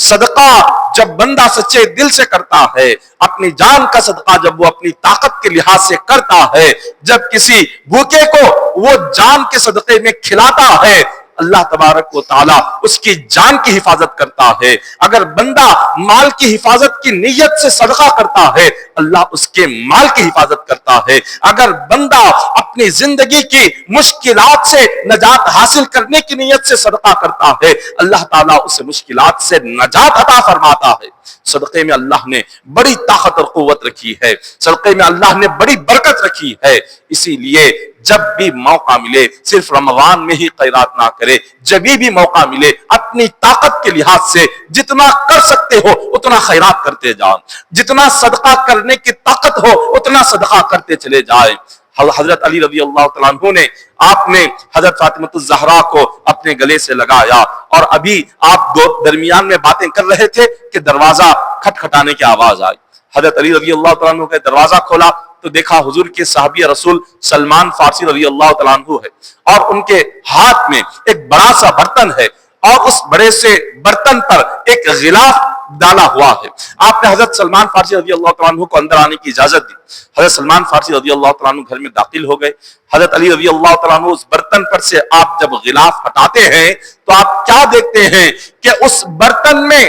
صدقہ جب بندہ سچے دل سے کرتا ہے، اپنی جان کا صدقہ جب وہ اپنی طاقت کے لحاظ سے کرتا ہے، جب کسی بھوکے کو وہ جان کے صدقے میں کھلاتا ہے، اللہ تبارک و تعالیٰ اس کی جان کی حفاظت کرتا ہے۔ اگر بندہ مال کی حفاظت کی نیت سے صدقہ کرتا ہے، اللہ اس کے مال کی حفاظت کرتا ہے۔ اگر بندہ اپنی زندگی کی مشکلات سے نجات حاصل کرنے کی نیت سے صدقہ کرتا ہے، اللہ تعالیٰ اسے مشکلات سے نجات عطا فرماتا ہے۔ صدقے میں اللہ نے بڑی طاقت اور قوت رکھی ہے، صدقے میں اللہ نے بڑی برکت رکھی ہے۔ اسی لیے جب بھی موقع ملے صرف رمضان میں ہی خیرات نہ کرے، جب بھی موقع ملے اپنی طاقت کے لحاظ سے جتنا کر سکتے ہو اتنا خیرات کرتے جاؤ، جتنا صدقہ کرنے کی طاقت ہو اتنا صدقہ کرتے چلے جائیں۔ حضرت علی رضی اللہ تعالیٰ عنہ نے آپ نے حضرت فاطمہ الزہرا کو اپنے گلے سے لگایا، اور ابھی آپ درمیان میں باتیں کر رہے تھے کہ دروازہ کھٹکھٹانے کی آواز آئی۔ حضرت علی رضی اللہ تعالیٰ عنہ نے دروازہ کھولا تو دیکھا حضور کے صحابی رسول سلمان فارسی رضی اللہ تعالیٰ عنہ ہے، اور ان کے ہاتھ میں ایک بڑا سا برتن ہے، اور اس بڑے سے برتن پر ایک غلاف ڈالا ہوا ہے۔ آپ نے حضرت سلمان فارسی رضی اللہ تعالیٰ عنہ کو اندر آنے کی اجازت دی۔ حضرت سلمان فارسی رضی اللہ تعالیٰ عنہ گھر میں داخل ہو گئے۔ حضرت علی رضی اللہ تعالیٰ عنہ اس برتن پر سے آپ جب غلاف ہٹاتے ہیں تو آپ کیا دیکھتے ہیں کہ اس برتن میں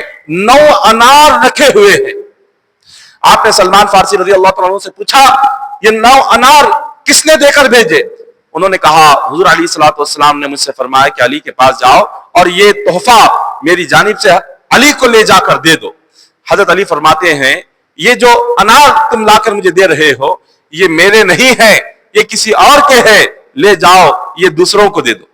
9 انار رکھے ہوئے ہیں۔ آپ نے سلمان فارسی رضی اللہ تعالیٰ عنہ سے پوچھا یہ 9 انار کس نے دے کر بھیجے؟ انہوں نے کہا حضور علیہ الصلوۃ والسلام نے مجھ سے فرمایا کہ علی کے پاس جاؤ اور یہ تحفہ میری جانب سے علی کو لے جا کر دے دو۔ حضرت علی فرماتے ہیں یہ جو انار تم لا کر مجھے دے رہے ہو یہ میرے نہیں ہیں، یہ کسی اور کے ہیں، لے جاؤ یہ دوسروں کو دے دو۔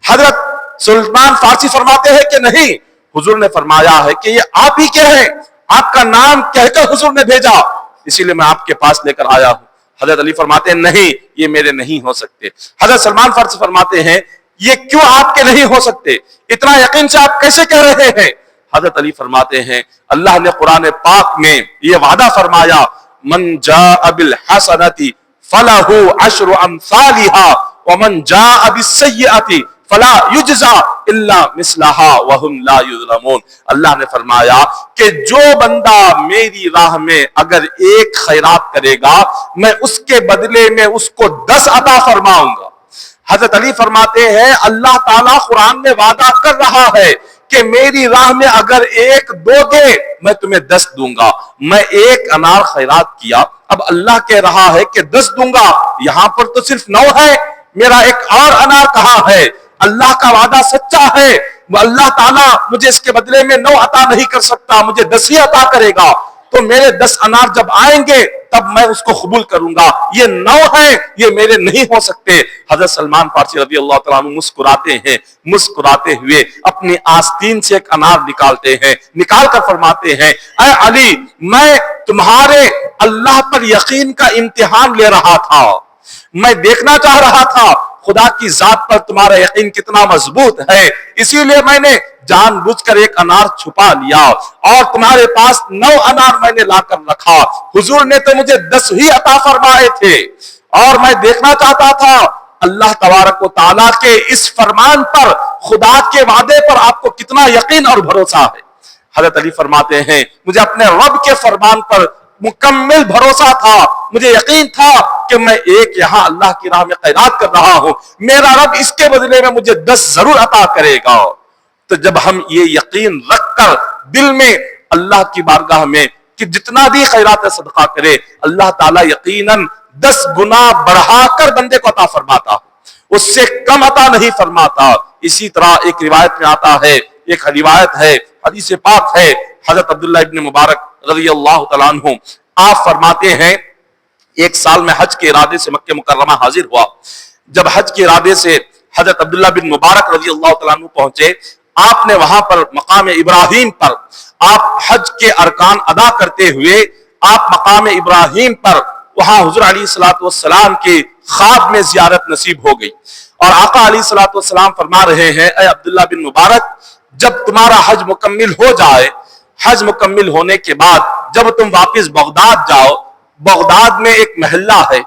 حضرت سلمان فارسی فرماتے ہیں کہ نہیں، حضور نے فرمایا ہے کہ یہ آپ ہی کے ہیں، آپ کا نام کہہ کر حضور نے بھیجا، اسی لیے میں آپ کے پاس لے کر آیا ہوں۔ حضرت علی فرماتے ہیں نہیں یہ میرے نہیں ہو سکتے۔ حضرت سلمان فارسی فرماتے ہیں یہ کیوں آپ کے نہیں ہو سکتے، اتنا یقین سے آپ کیسے کہہ رہے ہیں؟ حضرت علی فرماتے ہیں اللہ نے قرآن پاک میں یہ وعدہ فرمایا من جاء بالحسنۃ فلہ عشر امثالها ومن جاء بالسیئۃ فلا یجزا الا مثلها وهم لا یظلمون۔ اللہ نے فرمایا کہ جو بندہ میری راہ میں اگر ایک خیرات کرے گا میں اس کے بدلے میں اس کو 10 عطا فرماؤں گا۔ حضرت علی فرماتے ہیں اللہ تعالیٰ قرآن میں وعدہ کر رہا ہے کہ میری راہ میں اگر ایک دو گے میں تمہیں 10 دوں گا۔ میں ایک انار خیرات کیا، اب اللہ کہہ رہا ہے کہ 10 دوں گا، یہاں پر تو صرف 9 ہے، میرا ایک اور انار کہاں ہے؟ اللہ کا وعدہ سچا ہے، اللہ تعالیٰ مجھے اس کے بدلے میں 9 عطا نہیں کر سکتا، مجھے 10 ہی عطا کرے گا، تو میرے 10 انار جب آئیں گے تب میں اس کو قبول کروں گا، یہ 9 ہیں یہ میرے نہیں ہو سکتے۔ حضرت سلمان فارسی رضی اللہ تعالیٰ عنہ مسکراتے ہیں، مسکراتے ہوئے اپنی آستین سے ایک انار نکالتے ہیں، نکال کر فرماتے ہیں اے علی میں تمہارے اللہ پر یقین کا امتحان لے رہا تھا، میں دیکھنا چاہ رہا تھا خدا کی ذات پر تمہارا یقین کتنا مضبوط ہے، اسی لیے میں نے جان بوجھ کر ایک انار چھپا لیا اور تمہارے پاس 9 انار میں نے لا کر رکھا، حضور نے تو مجھے 10 ہی عطا فرمائے تھے، اور میں دیکھنا چاہتا تھا اللہ تبارک و تعالیٰ کے اس فرمان پر خدا کے وعدے پر آپ کو کتنا یقین اور بھروسہ ہے۔ حضرت علی فرماتے ہیں مجھے اپنے رب کے فرمان پر مکمل بھروسہ تھا، مجھے یقین تھا کہ میں ایک یہاں اللہ کی راہ میں خیرات کر رہا ہوں، میرا رب اس کے بدلے میں مجھے 10 ضرور عطا کرے گا۔ تو جب ہم یہ یقین رکھ کر دل میں اللہ کی بارگاہ میں کہ جتنا بھی خیرات صدقہ کرے اللہ تعالیٰ یقیناً 10 گنا بڑھا کر بندے کو عطا فرماتا، اس سے کم عطا نہیں فرماتا۔ اسی طرح ایک روایت میں آتا ہے، ایک روایت ہے، حدیث پاک ہے، حضرت عبداللہ ابن مبارک رضی اللہ تعالیٰ عنہ آپ فرماتے ہیں ایک سال میں حج کے ارادے سے مکہ مکرمہ حاضر ہوا۔ جب حج کے ارادے سے حضرت عبداللہ بن مبارک رضی اللہ تعالیٰ عنہ پہنچے، آپ نے وہاں پر مقام ابراہیم پر آپ حج کے ارکان ادا کرتے ہوئے آپ مقام ابراہیم پر وہاں حضور علیہ الصلوۃ والسلام کے خواب میں زیارت نصیب ہو گئی، اور آقا علیہ الصلوۃ والسلام فرما رہے ہیں اے عبداللہ بن مبارک جب تمہارا حج مکمل ہو جائے، حج مکمل ہونے کے بعد جب تم واپس بغداد جاؤ، بغداد میں ایک محلہ ہے،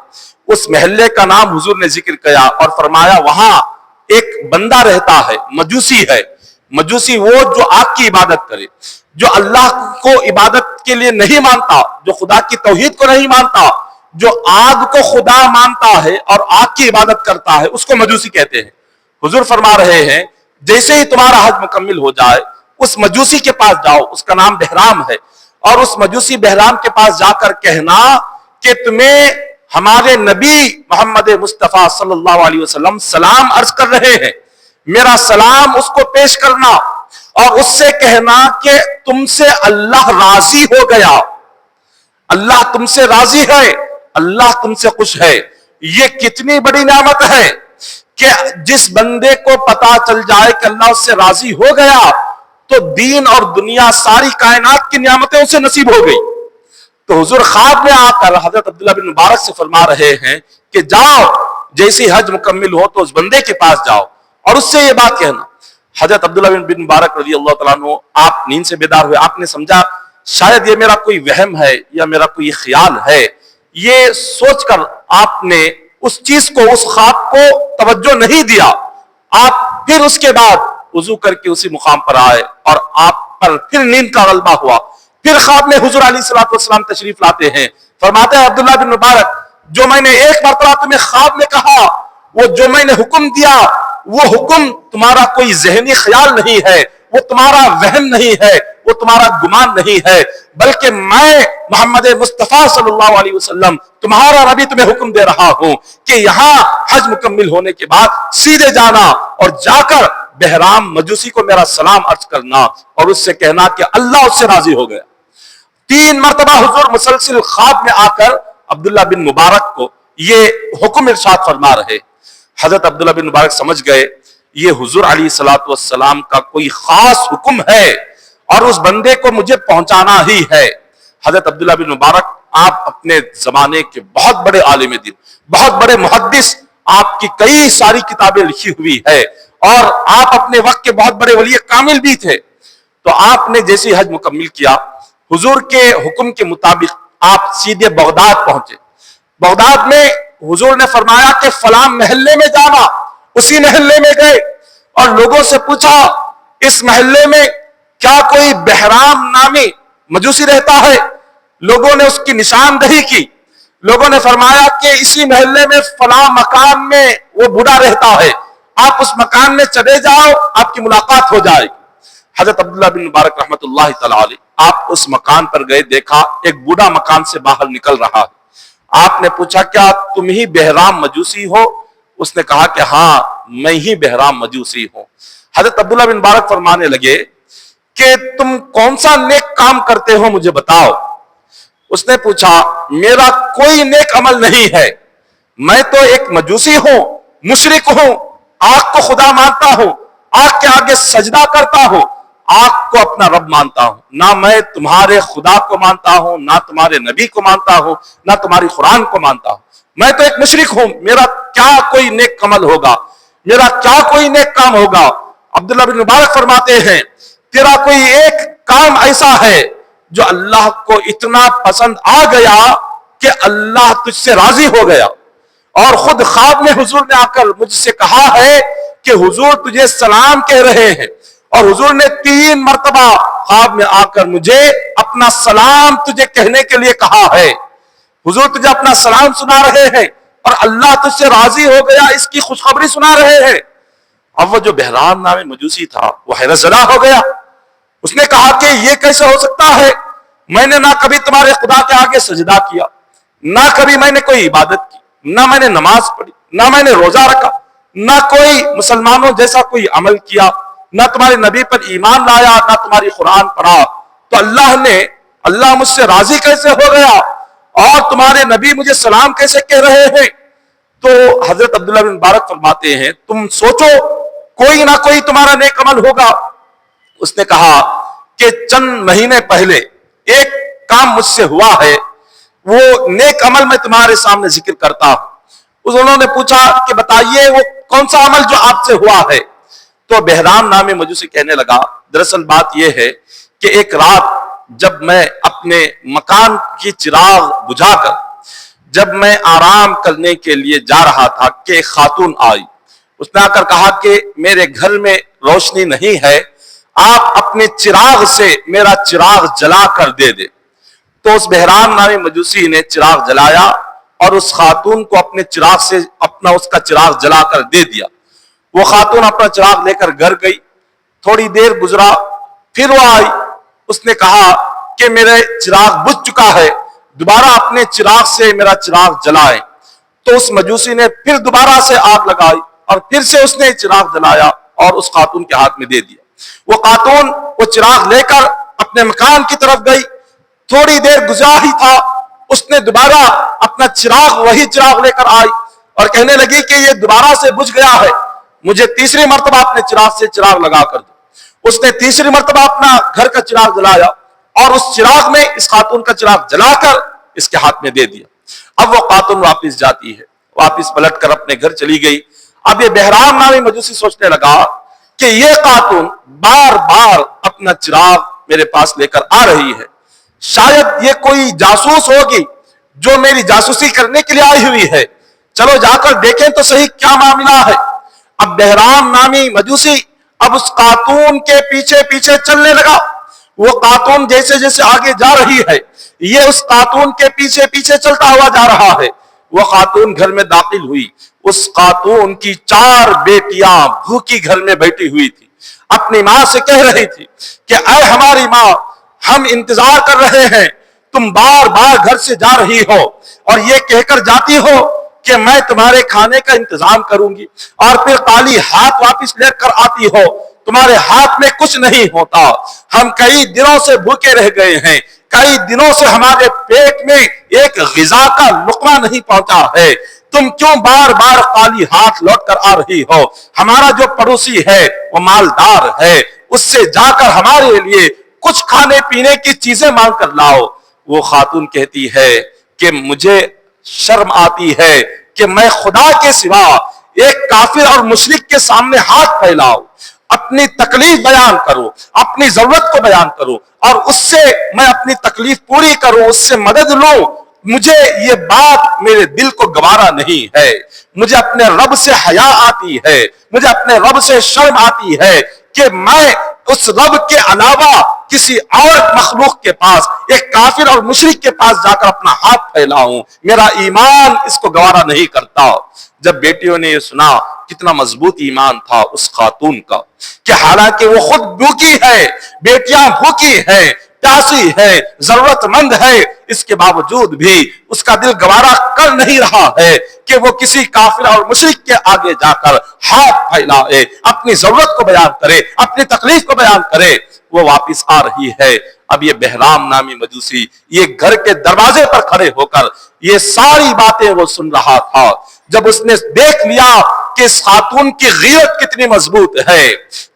اس محلے کا نام حضور نے ذکر کیا اور فرمایا وہاں ایک بندہ رہتا ہے، مجوسی ہے، مجوسی وہ جو آگ کی عبادت کرے، جو اللہ کو عبادت کے لیے نہیں مانتا، جو خدا کی توحید کو نہیں مانتا، جو آگ کو خدا مانتا ہے اور آگ کی عبادت کرتا ہے، اس کو مجوسی کہتے ہیں۔ حضور فرما رہے ہیں جیسے ہی تمہارا حج مکمل ہو جائے اس مجوسی کے پاس جاؤ، اس کا نام بہرام ہے، اور اس مجوسی بہرام کے پاس جا کر کہنا کہ تمہیں ہمارے نبی محمد مصطفیٰ صلی اللہ علیہ وسلم سلام عرض کر رہے ہیں، میرا سلام اس کو پیش کرنا اور اس سے کہنا کہ تم سے اللہ راضی ہو گیا، اللہ تم سے راضی ہے، اللہ تم سے خوش ہے۔ یہ کتنی بڑی نعمت ہے کہ جس بندے کو پتا چل جائے کہ اللہ اس سے راضی ہو گیا تو دین اور دنیا ساری کائنات کی نعمتیں اسے نصیب ہو گئی۔ تو حضور خواب میں آ کر حضرت عبداللہ بن مبارک سے فرما رہے ہیں کہ جاؤ جیسی حج مکمل ہو تو اس بندے کے پاس جاؤ اور اس سے یہ بات کہنا۔ حضرت عبداللہ بن مبارک رضی اللہ تعالیٰ عنہ آپ نیند سے بیدار ہوئے، آپ نے سمجھا شاید یہ میرا کوئی وہم ہے یا میرا کوئی خیال ہے، یہ سوچ کر آپ نے اس چیز کو، اس خواب کو توجہ نہیں دیا۔ آپ پھر اس کے بعد وضو کر کے اسی مقام پر آئے اور آپ پر پھر نیند کا غلبہ ہوا۔ پھر خواب میں حضور علیہ الصلوۃ والسلام تشریف لاتے ہیں، فرماتے ہیں عبداللہ بن مبارک جو میں نے ایک مرتبہ تمہیں خواب میں کہا، وہ جو میں نے حکم دیا، وہ حکم تمہارا کوئی ذہنی خیال نہیں ہے، وہ تمہارا وہم نہیں ہے، وہ تمہارا گمان نہیں ہے، بلکہ میں محمد مصطفیٰ صلی اللہ علیہ وسلم تمہارا نبی تمہیں حکم دے رہا ہوں کہ یہاں حج مکمل ہونے کے بعد سیدھے جانا اور جا کر بہرام مجوسی کو میرا سلام عرض کرنا اور اس سے کہنا کہ اللہ اس سے راضی ہو گیا۔ 3 مرتبہ حضور مسلسل خواب میں آ کر عبداللہ بن مبارک کو یہ حکم ارشاد فرما رہے۔ حضرت عبداللہ بن مبارک سمجھ گئے یہ حضور علیہ الصلوۃ والسلام کا کوئی خاص حکم ہے اور اس بندے کو مجھے پہنچانا ہی ہے۔ حضرت عبداللہ بن مبارک آپ اپنے زمانے کے بہت بڑے عالم دین، بہت بڑے محدث، آپ کی کئی ساری کتابیں لکھی ہوئی ہے اور آپ اپنے وقت کے بہت بڑے ولی کامل بھی تھے۔ تو آپ نے جیسے حج مکمل کیا، حضور کے حکم کے مطابق آپ سیدھے بغداد پہنچے۔ بغداد میں حضور نے فرمایا کہ فلاں محلے میں جانا، اسی محلے میں گئے اور لوگوں سے پوچھا اس محلے میں کیا کوئی بہرام نامی مجوسی رہتا ہے؟ لوگوں نے اس کی نشاندہی کی، لوگوں نے فرمایا کہ اسی محلے میں فلاں مکان میں وہ بوڑھا رہتا ہے، آپ اس مکان میں چلے جاؤ، آپ کی ملاقات ہو جائے۔ حضرت عبداللہ بن مبارک رحمت اللہ تعالی علیہ آپ اس مکان پر گئے، دیکھا ایک بوڑھا مکان سے باہر نکل رہا ہے۔ آپ نے پوچھا کیا تم ہی بہرام مجوسی ہو؟ اس نے کہا کہ ہاں میں ہی بہرام مجوسی ہوں۔ حضرت عبداللہ بن مبارک فرمانے لگے کہ تم کون سا نیک کام کرتے ہو مجھے بتاؤ۔ اس نے پوچھا میرا کوئی نیک عمل نہیں ہے، میں تو ایک مجوسی ہوں، مشرک ہوں، آگ کو خدا مانتا ہوں، آگ کے آگے سجدہ کرتا ہوں، آگ کو اپنا رب مانتا ہوں، نہ میں تمہارے خدا کو مانتا ہوں، نہ تمہارے نبی کو مانتا ہوں، نہ تمہاری قرآن کو مانتا ہوں، میں تو ایک مشرک ہوں، میرا کیا کوئی نیک عمل ہوگا، میرا کیا کوئی نیک کام ہوگا؟ عبداللہ بن مبارک فرماتے ہیں تیرا کوئی ایک کام ایسا ہے جو اللہ کو اتنا پسند آ گیا کہ اللہ تجھ سے راضی ہو گیا، اور خود خواب میں حضور نے آ کر مجھ سے کہا ہے کہ حضور تجھے سلام کہہ رہے ہیں، اور حضور نے 3 مرتبہ خواب میں آ کر مجھے اپنا سلام تجھے کہنے کے لیے کہا ہے، حضور تجھے اپنا سلام سنا رہے ہیں اور اللہ تجھ سے راضی ہو گیا اس کی خوشخبری سنا رہے ہیں۔ اب وہ جو بہرام نامی مجوسی تھا وہ حیرت زدہ ہو گیا، اس نے کہا کہ یہ کیسے ہو سکتا ہے، میں نے نہ کبھی تمہارے خدا کے آگے سجدہ کیا، نہ کبھی میں نے کوئی عبادت کی، نہ میں نے نماز پڑھی، نہ میں نے روزہ رکھا، نہ کوئی مسلمانوں جیسا کوئی عمل کیا، نہ تمہارے نبی پر ایمان لایا، نہ تمہاری قرآن پڑھا، تو اللہ مجھ سے راضی کیسے ہو گیا اور تمہارے نبی مجھے سلام کیسے کہہ رہے ہیں؟ تو حضرت عبداللہ بن مبارک فرماتے ہیں تم سوچو کوئی نہ کوئی تمہارا نیک عمل ہوگا۔ اس نے کہا کہ چند مہینے پہلے ایک کام مجھ سے ہوا ہے، وہ نیک عمل میں تمہارے سامنے ذکر کرتا ہوں۔ انہوں نے پوچھا کہ بتائیے وہ کون سا عمل جو آپ سے ہوا ہے؟ تو بہرام نامی مجوسی کہنے لگا دراصل بات یہ ہے کہ ایک رات جب میں اپنے مکان کی چراغ بجھا کر جب میں آرام کرنے کے لیے جا رہا تھا کہ ایک خاتون آئی، اس نے آ کر کہا کہ میرے گھر میں روشنی نہیں ہے، آپ اپنے چراغ سے میرا چراغ جلا کر دے دے۔ تو اس بہرام نامی مجوسی نے چراغ جلایا اور اس خاتون کو اپنے چراغ سے اس کا چراغ جلا کر دے دیا۔ وہ خاتون اپنا چراغ لے کر گھر گئی، تھوڑی دیر گزرا پھر وہ آئی، اس نے کہا کہ میرے چراغ بجھ چکا ہے، دوبارہ اپنے چراغ سے میرا چراغ جلائے۔ تو اس مجوسی نے پھر دوبارہ سے آگ لگائی اور پھر سے اس نے چراغ جلایا اور اس خاتون کے ہاتھ میں دے دیا۔ وہ خاتون وہ چراغ لے کر اپنے مکان کی طرف گئی، تھوڑی دیر گزرا ہی تھا اس نے دوبارہ اپنا چراغ وہی چراغ لے کر آئی اور کہنے لگی کہ یہ دوبارہ سے بجھ گیا ہے، مجھے تیسری مرتبہ اپنے چراغ سے چراغ لگا کر دو۔ اس نے تیسری مرتبہ اپنا گھر کا چراغ جلایا اور اس چراغ میں اس خاتون کا چراغ جلا کر اس کے ہاتھ میں دے دیا۔ اب وہ خاتون واپس جاتی ہے، واپس پلٹ کر اپنے گھر چلی گئی۔ اب یہ بہرام نامی مجوسی سوچنے لگا کہ یہ خاتون بار بار اپنا چراغ میرے پاس لے کر آ رہی ہے، شاید یہ کوئی جاسوس ہوگی جو میری جاسوسی کرنے کے لیے آئی ہوئی ہے، چلو جا کر دیکھیں تو صحیح کیا معاملہ ہے۔ اب بہرام نامی مجوسی اب اس خاتون کے پیچھے پیچھے چلنے لگا، وہ خاتون جیسے جیسے آگے جا رہی ہے یہ اس خاتون کے پیچھے پیچھے چلتا ہوا جا رہا ہے۔ وہ خاتون گھر میں داخل ہوئی، اس خاتون کی 4 بیٹیاں بھوکی گھر میں بیٹھی ہوئی تھی، اپنی ماں سے کہہ رہی تھی کہ اے ہماری ماں، ہم انتظار کر رہے ہیں، تم بار بار گھر سے جا رہی ہو اور یہ کہہ کر جاتی ہو کہ میں تمہارے کھانے کا انتظام کروں گی، اور پھر خالی ہاتھ واپس لے کر آتی ہو، تمہارے ہاتھ میں کچھ نہیں ہوتا، ہم کئی دنوں سے بھوکے رہ گئے ہیں، کئی دنوں سے ہمارے پیٹ میں ایک غذا کا لقمہ نہیں پہنچا ہے، تم کیوں بار بار خالی ہاتھ لوٹ کر آ رہی ہو؟ ہمارا جو پڑوسی ہے وہ مالدار ہے، اس سے جا کر ہمارے لیے کچھ کھانے پینے کی چیزیں مانگ کر لاؤ۔ وہ خاتون کہتی ہے کہ مجھے شرم آتی ہے کہ میں خدا کے سوا ایک کافر اور مشرک کے سامنے ہاتھ پھیلاؤں، اپنی تکلیف بیان کروں، اپنی ضرورت کو بیان کروں اور اس سے میں اپنی تکلیف پوری کروں، اس سے مدد لوں۔ مجھے یہ بات میرے دل کو گوارا نہیں ہے، مجھے اپنے رب سے حیا آتی ہے، مجھے اپنے رب سے شرم آتی ہے کہ میں اس رب کے علاوہ کسی اور مخلوق کے پاس، ایک کافر اور مشرک کے پاس جا کر اپنا ہاتھ پھیلاؤں، میرا ایمان اس کو گوارا نہیں کرتا۔ جب بیٹیوں نے یہ سنا، کتنا مضبوط ایمان تھا اس خاتون کا کہ حالانکہ وہ خود بھوکی ہے، بیٹیاں بھوکی ہیں، پیاسی ہے، ضرورت مند ہے، اس کے باوجود بھی اس کا دل گوارا کر نہیں رہا ہے کہ وہ کسی کافر اور مشرک کے آگے جا کر ہاتھ پھیلائے، اپنی ضرورت کو بیان کرے، اپنی تکلیف کو بیان کرے۔ وہ واپس آ رہی ہے، اب یہ بہرام نامی مجوسی یہ گھر کے دروازے پر کھڑے ہو کر یہ ساری باتیں وہ سن رہا تھا۔ جب اس نے دیکھ لیا کہ اس خاتون کی غیرت کتنی مضبوط ہے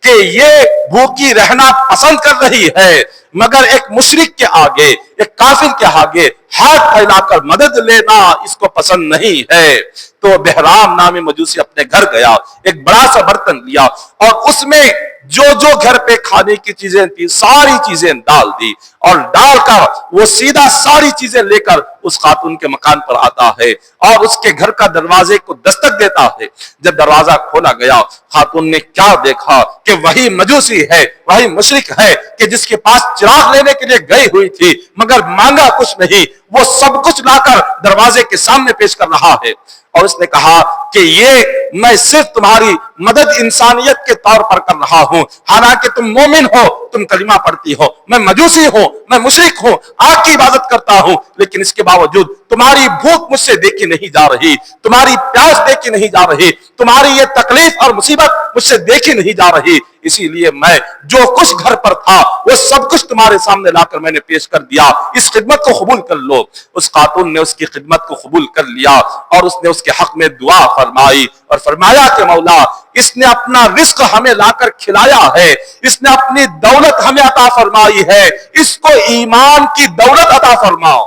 کہ یہ بھوکی رہنا پسند کر رہی ہے، مگر ایک مشرک کے آگے، ایک کافر کے آگے ہاتھ پھیلا کر مدد لینا اس کو پسند نہیں ہے، تو بہرام نامی مجوسی اپنے گھر گیا، ایک بڑا سا برتن لیا اور اس میں جو جو گھر پہ کھانے کی چیزیں تھی ساری چیزیں ڈال دی، اور ڈال کر وہ سیدھا ساری چیزیں لے کر اس خاتون کے مکان پر آتا ہے اور اس کے گھر کا دروازے کو دستک دیتا ہے۔ جب دروازہ کھولا گیا خاتون نے کیا دیکھا کہ وہی مجوسی ہے، وہی مشرک ہے کہ جس کے پاس چراغ لینے کے لیے گئی ہوئی تھی مگر مانگا کچھ نہیں، وہ سب کچھ لا کر دروازے کے سامنے پیش کر رہا ہے۔ اور اس نے کہا کہ یہ میں صرف تمہاری مدد انسانیت کے طور پر کر رہا ہوں، حالانکہ تم مومن ہو، تم کلمہ پڑھتی ہو، میں مجوسی ہوں، میں مشرک ہوں، آگ کی عبادت کرتا ہوں، لیکن اس کے باوجود تمہاری بھوک مجھ سے دیکھی نہیں جا رہی، تمہاری پیاس دیکھی نہیں جا رہی، تمہاری یہ تکلیف اور مصیبت مجھ سے دیکھی نہیں جا رہی، اسی لیے میں جو کچھ گھر پر تھا وہ سب کچھ تمہارے سامنے لا کر میں نے پیش کر دیا، اس خدمت کو قبول کر لو۔ اس خاتون نے اس کی خدمت کو قبول کر لیا اور اس نے اس کے حق میں دعا فرمائی اور فرمایا کہ مولا اس نے اپنا رزق ہمیں لا کر کھلایا ہے، اس نے اپنی دولت ہمیں عطا فرمائی ہے، اس کو ایمان کی دولت عطا فرماؤ۔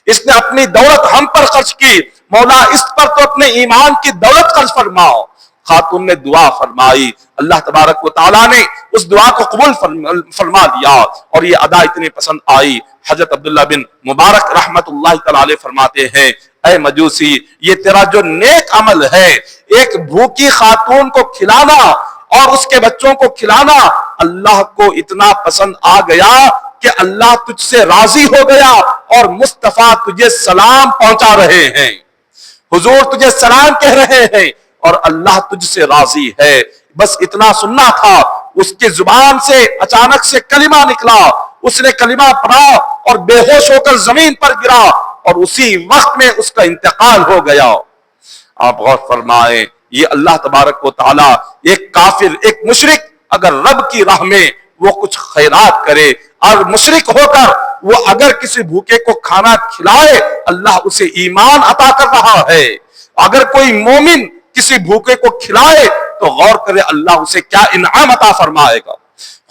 اس نے اپنی دولت ہم پر خرچ کی، مولا اس پر تو اپنے ایمان کی دولت خرچ فرماؤ۔ خاتون نے دعا فرمائی، اللہ تبارک و تعالیٰ نے اس دعا کو قبول فرما دیا اور یہ ادا اتنی پسند آئی۔ حضرت عبداللہ بن مبارک رحمت اللہ تعالیٰ علیہ فرماتے ہیں، اے مجوسی یہ تیرا جو نیک عمل ہے، ایک بھوکی خاتون کو کھلانا اور اس کے بچوں کو کھلانا، اللہ کو اتنا پسند آ گیا کہ اللہ تجھ سے راضی ہو گیا اور مصطفیٰ تجھے سلام پہنچا رہے ہیں، حضور تجھے سلام کہہ رہے ہیں اور اللہ تجھ سے راضی ہے۔ بس اتنا سننا تھا، اس کی زبان سے اچانک سے کلمہ نکلا، اس نے کلمہ پڑھا اور بے ہوش ہو کر زمین پر گرا اور اسی وقت میں اس کا انتقال ہو گیا۔ آپ غور فرمائیں، یہ اللہ تبارک و تعالی ایک کافر، ایک مشرک اگر رب کی راہ میں وہ کچھ خیرات کرے اور مشرک ہو کر وہ اگر کسی بھوکے کو کھانا کھلائے، اللہ اسے ایمان عطا کر رہا ہے۔ اگر کوئی مومن کسی بھوکے کو کھلائے تو غور کرے اللہ اسے کیا انعام عطا فرمائے گا،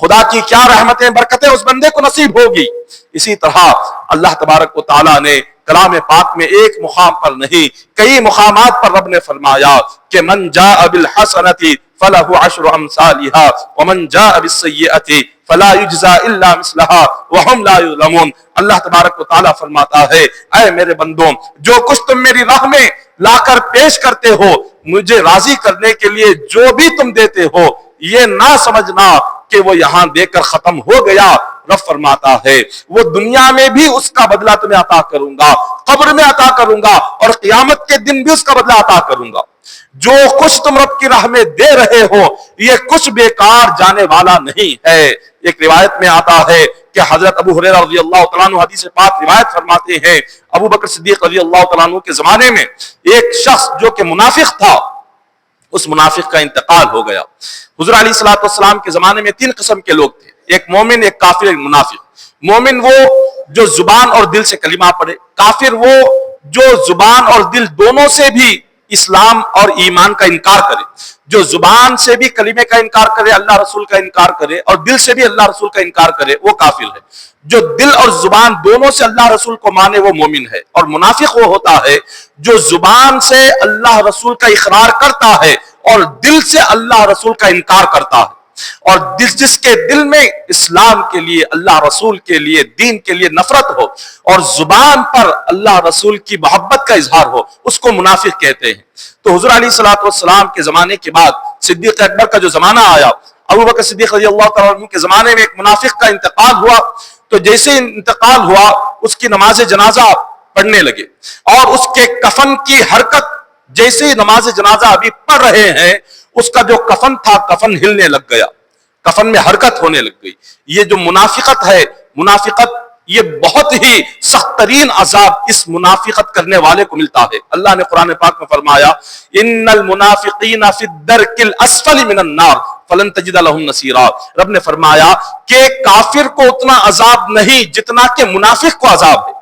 خدا کی کیا رحمتیں برکتیں اس بندے کو نصیب ہوگی۔ اسی طرح اللہ تبارک و تعالیٰ نے کلام پاک میں ایک مقام پر نہیں کئی مقامات پر رب نے فرمایا کہ من جاء بالحسنۃ فلہ عشر امثالھا ومن جاء بالسیئۃ فلا یجزی الا مثلھا وہم لا یظلمون۔ اللہ تبارک و تعالیٰ فرماتا ہے، اے میرے بندوں جو کچھ تم میری راہ میں لا کر پیش کرتے ہو، مجھے راضی کرنے کے لیے جو بھی تم دیتے ہو، یہ نہ سمجھنا کہ وہ یہاں دے کر ختم ہو گیا۔ رب فرماتا ہے وہ دنیا میں بھی اس کا بدلہ تمہیں عطا کروں گا، قبر میں عطا کروں گا اور قیامت کے دن بھی اس کا بدلہ عطا کروں گا۔ جو کچھ تم رب کی راہ میں دے رہے ہو یہ کچھ بیکار جانے والا نہیں ہے۔ ایک روایت میں آتا ہے کہ حضرت ابو ہریرہ رضی اللہ تعالیٰ عنہ حدیث پاک روایت فرماتے ہیں، ابو بکر صدیق رضی اللہ تعالیٰ عنہ کے زمانے میں ایک شخص جو کہ منافق تھا، اس منافق کا انتقال ہو گیا۔ حضور علیہ الصلوۃ والسلام کے زمانے میں تین قسم کے لوگ تھے، ایک مومن، ایک کافر، ایک منافق۔ مومن وہ جو زبان اور دل سے کلمہ پڑھے، کافر وہ جو زبان اور دل دونوں سے بھی اسلام اور ایمان کا انکار کرے، جو زبان سے بھی کلمے کا انکار کرے، اللہ رسول کا انکار کرے اور دل سے بھی اللہ رسول کا انکار کرے، وہ کافر ہے۔ جو دل اور زبان دونوں سے اللہ رسول کو مانے وہ مومن ہے۔ اور منافق وہ ہوتا ہے جو زبان سے اللہ رسول کا اقرار کرتا ہے اور دل سے اللہ رسول کا انکار کرتا ہے، اور جس کے دل میں اسلام کے لیے، اللہ رسول کے لیے، دین کے لیے نفرت ہو اور زبان پر اللہ رسول کی محبت کا اظہار ہو، اس کو منافق کہتے ہیں۔ تو حضور علیہ الصلوۃ والسلام کے زمانے کے بعد صدیق اکبر کا جو زمانہ آیا، ابو بکر صدیق رضی اللہ تعالیٰ عنہ کے زمانے میں ایک منافق کا انتقال ہوا، تو جیسے انتقال ہوا اس کی نماز جنازہ پڑھنے لگے اور اس کے کفن کی حرکت، جیسے نماز جنازہ ابھی پڑھ رہے ہیں اس کا جو کفن تھا کفن ہلنے لگ گیا، کفن میں حرکت ہونے لگ گئی۔ یہ جو منافقت ہے، منافقت یہ بہت ہی سخت ترین عذاب اس منافقت کرنے والے کو ملتا ہے۔ اللہ نے قرآن پاک میں فرمایا ان المنافقین فی الدرک الاسفل من النار فلن تجد لهم نصیرا۔ رب نے فرمایا کہ کافر کو اتنا عذاب نہیں جتنا کہ منافق کو عذاب ہے،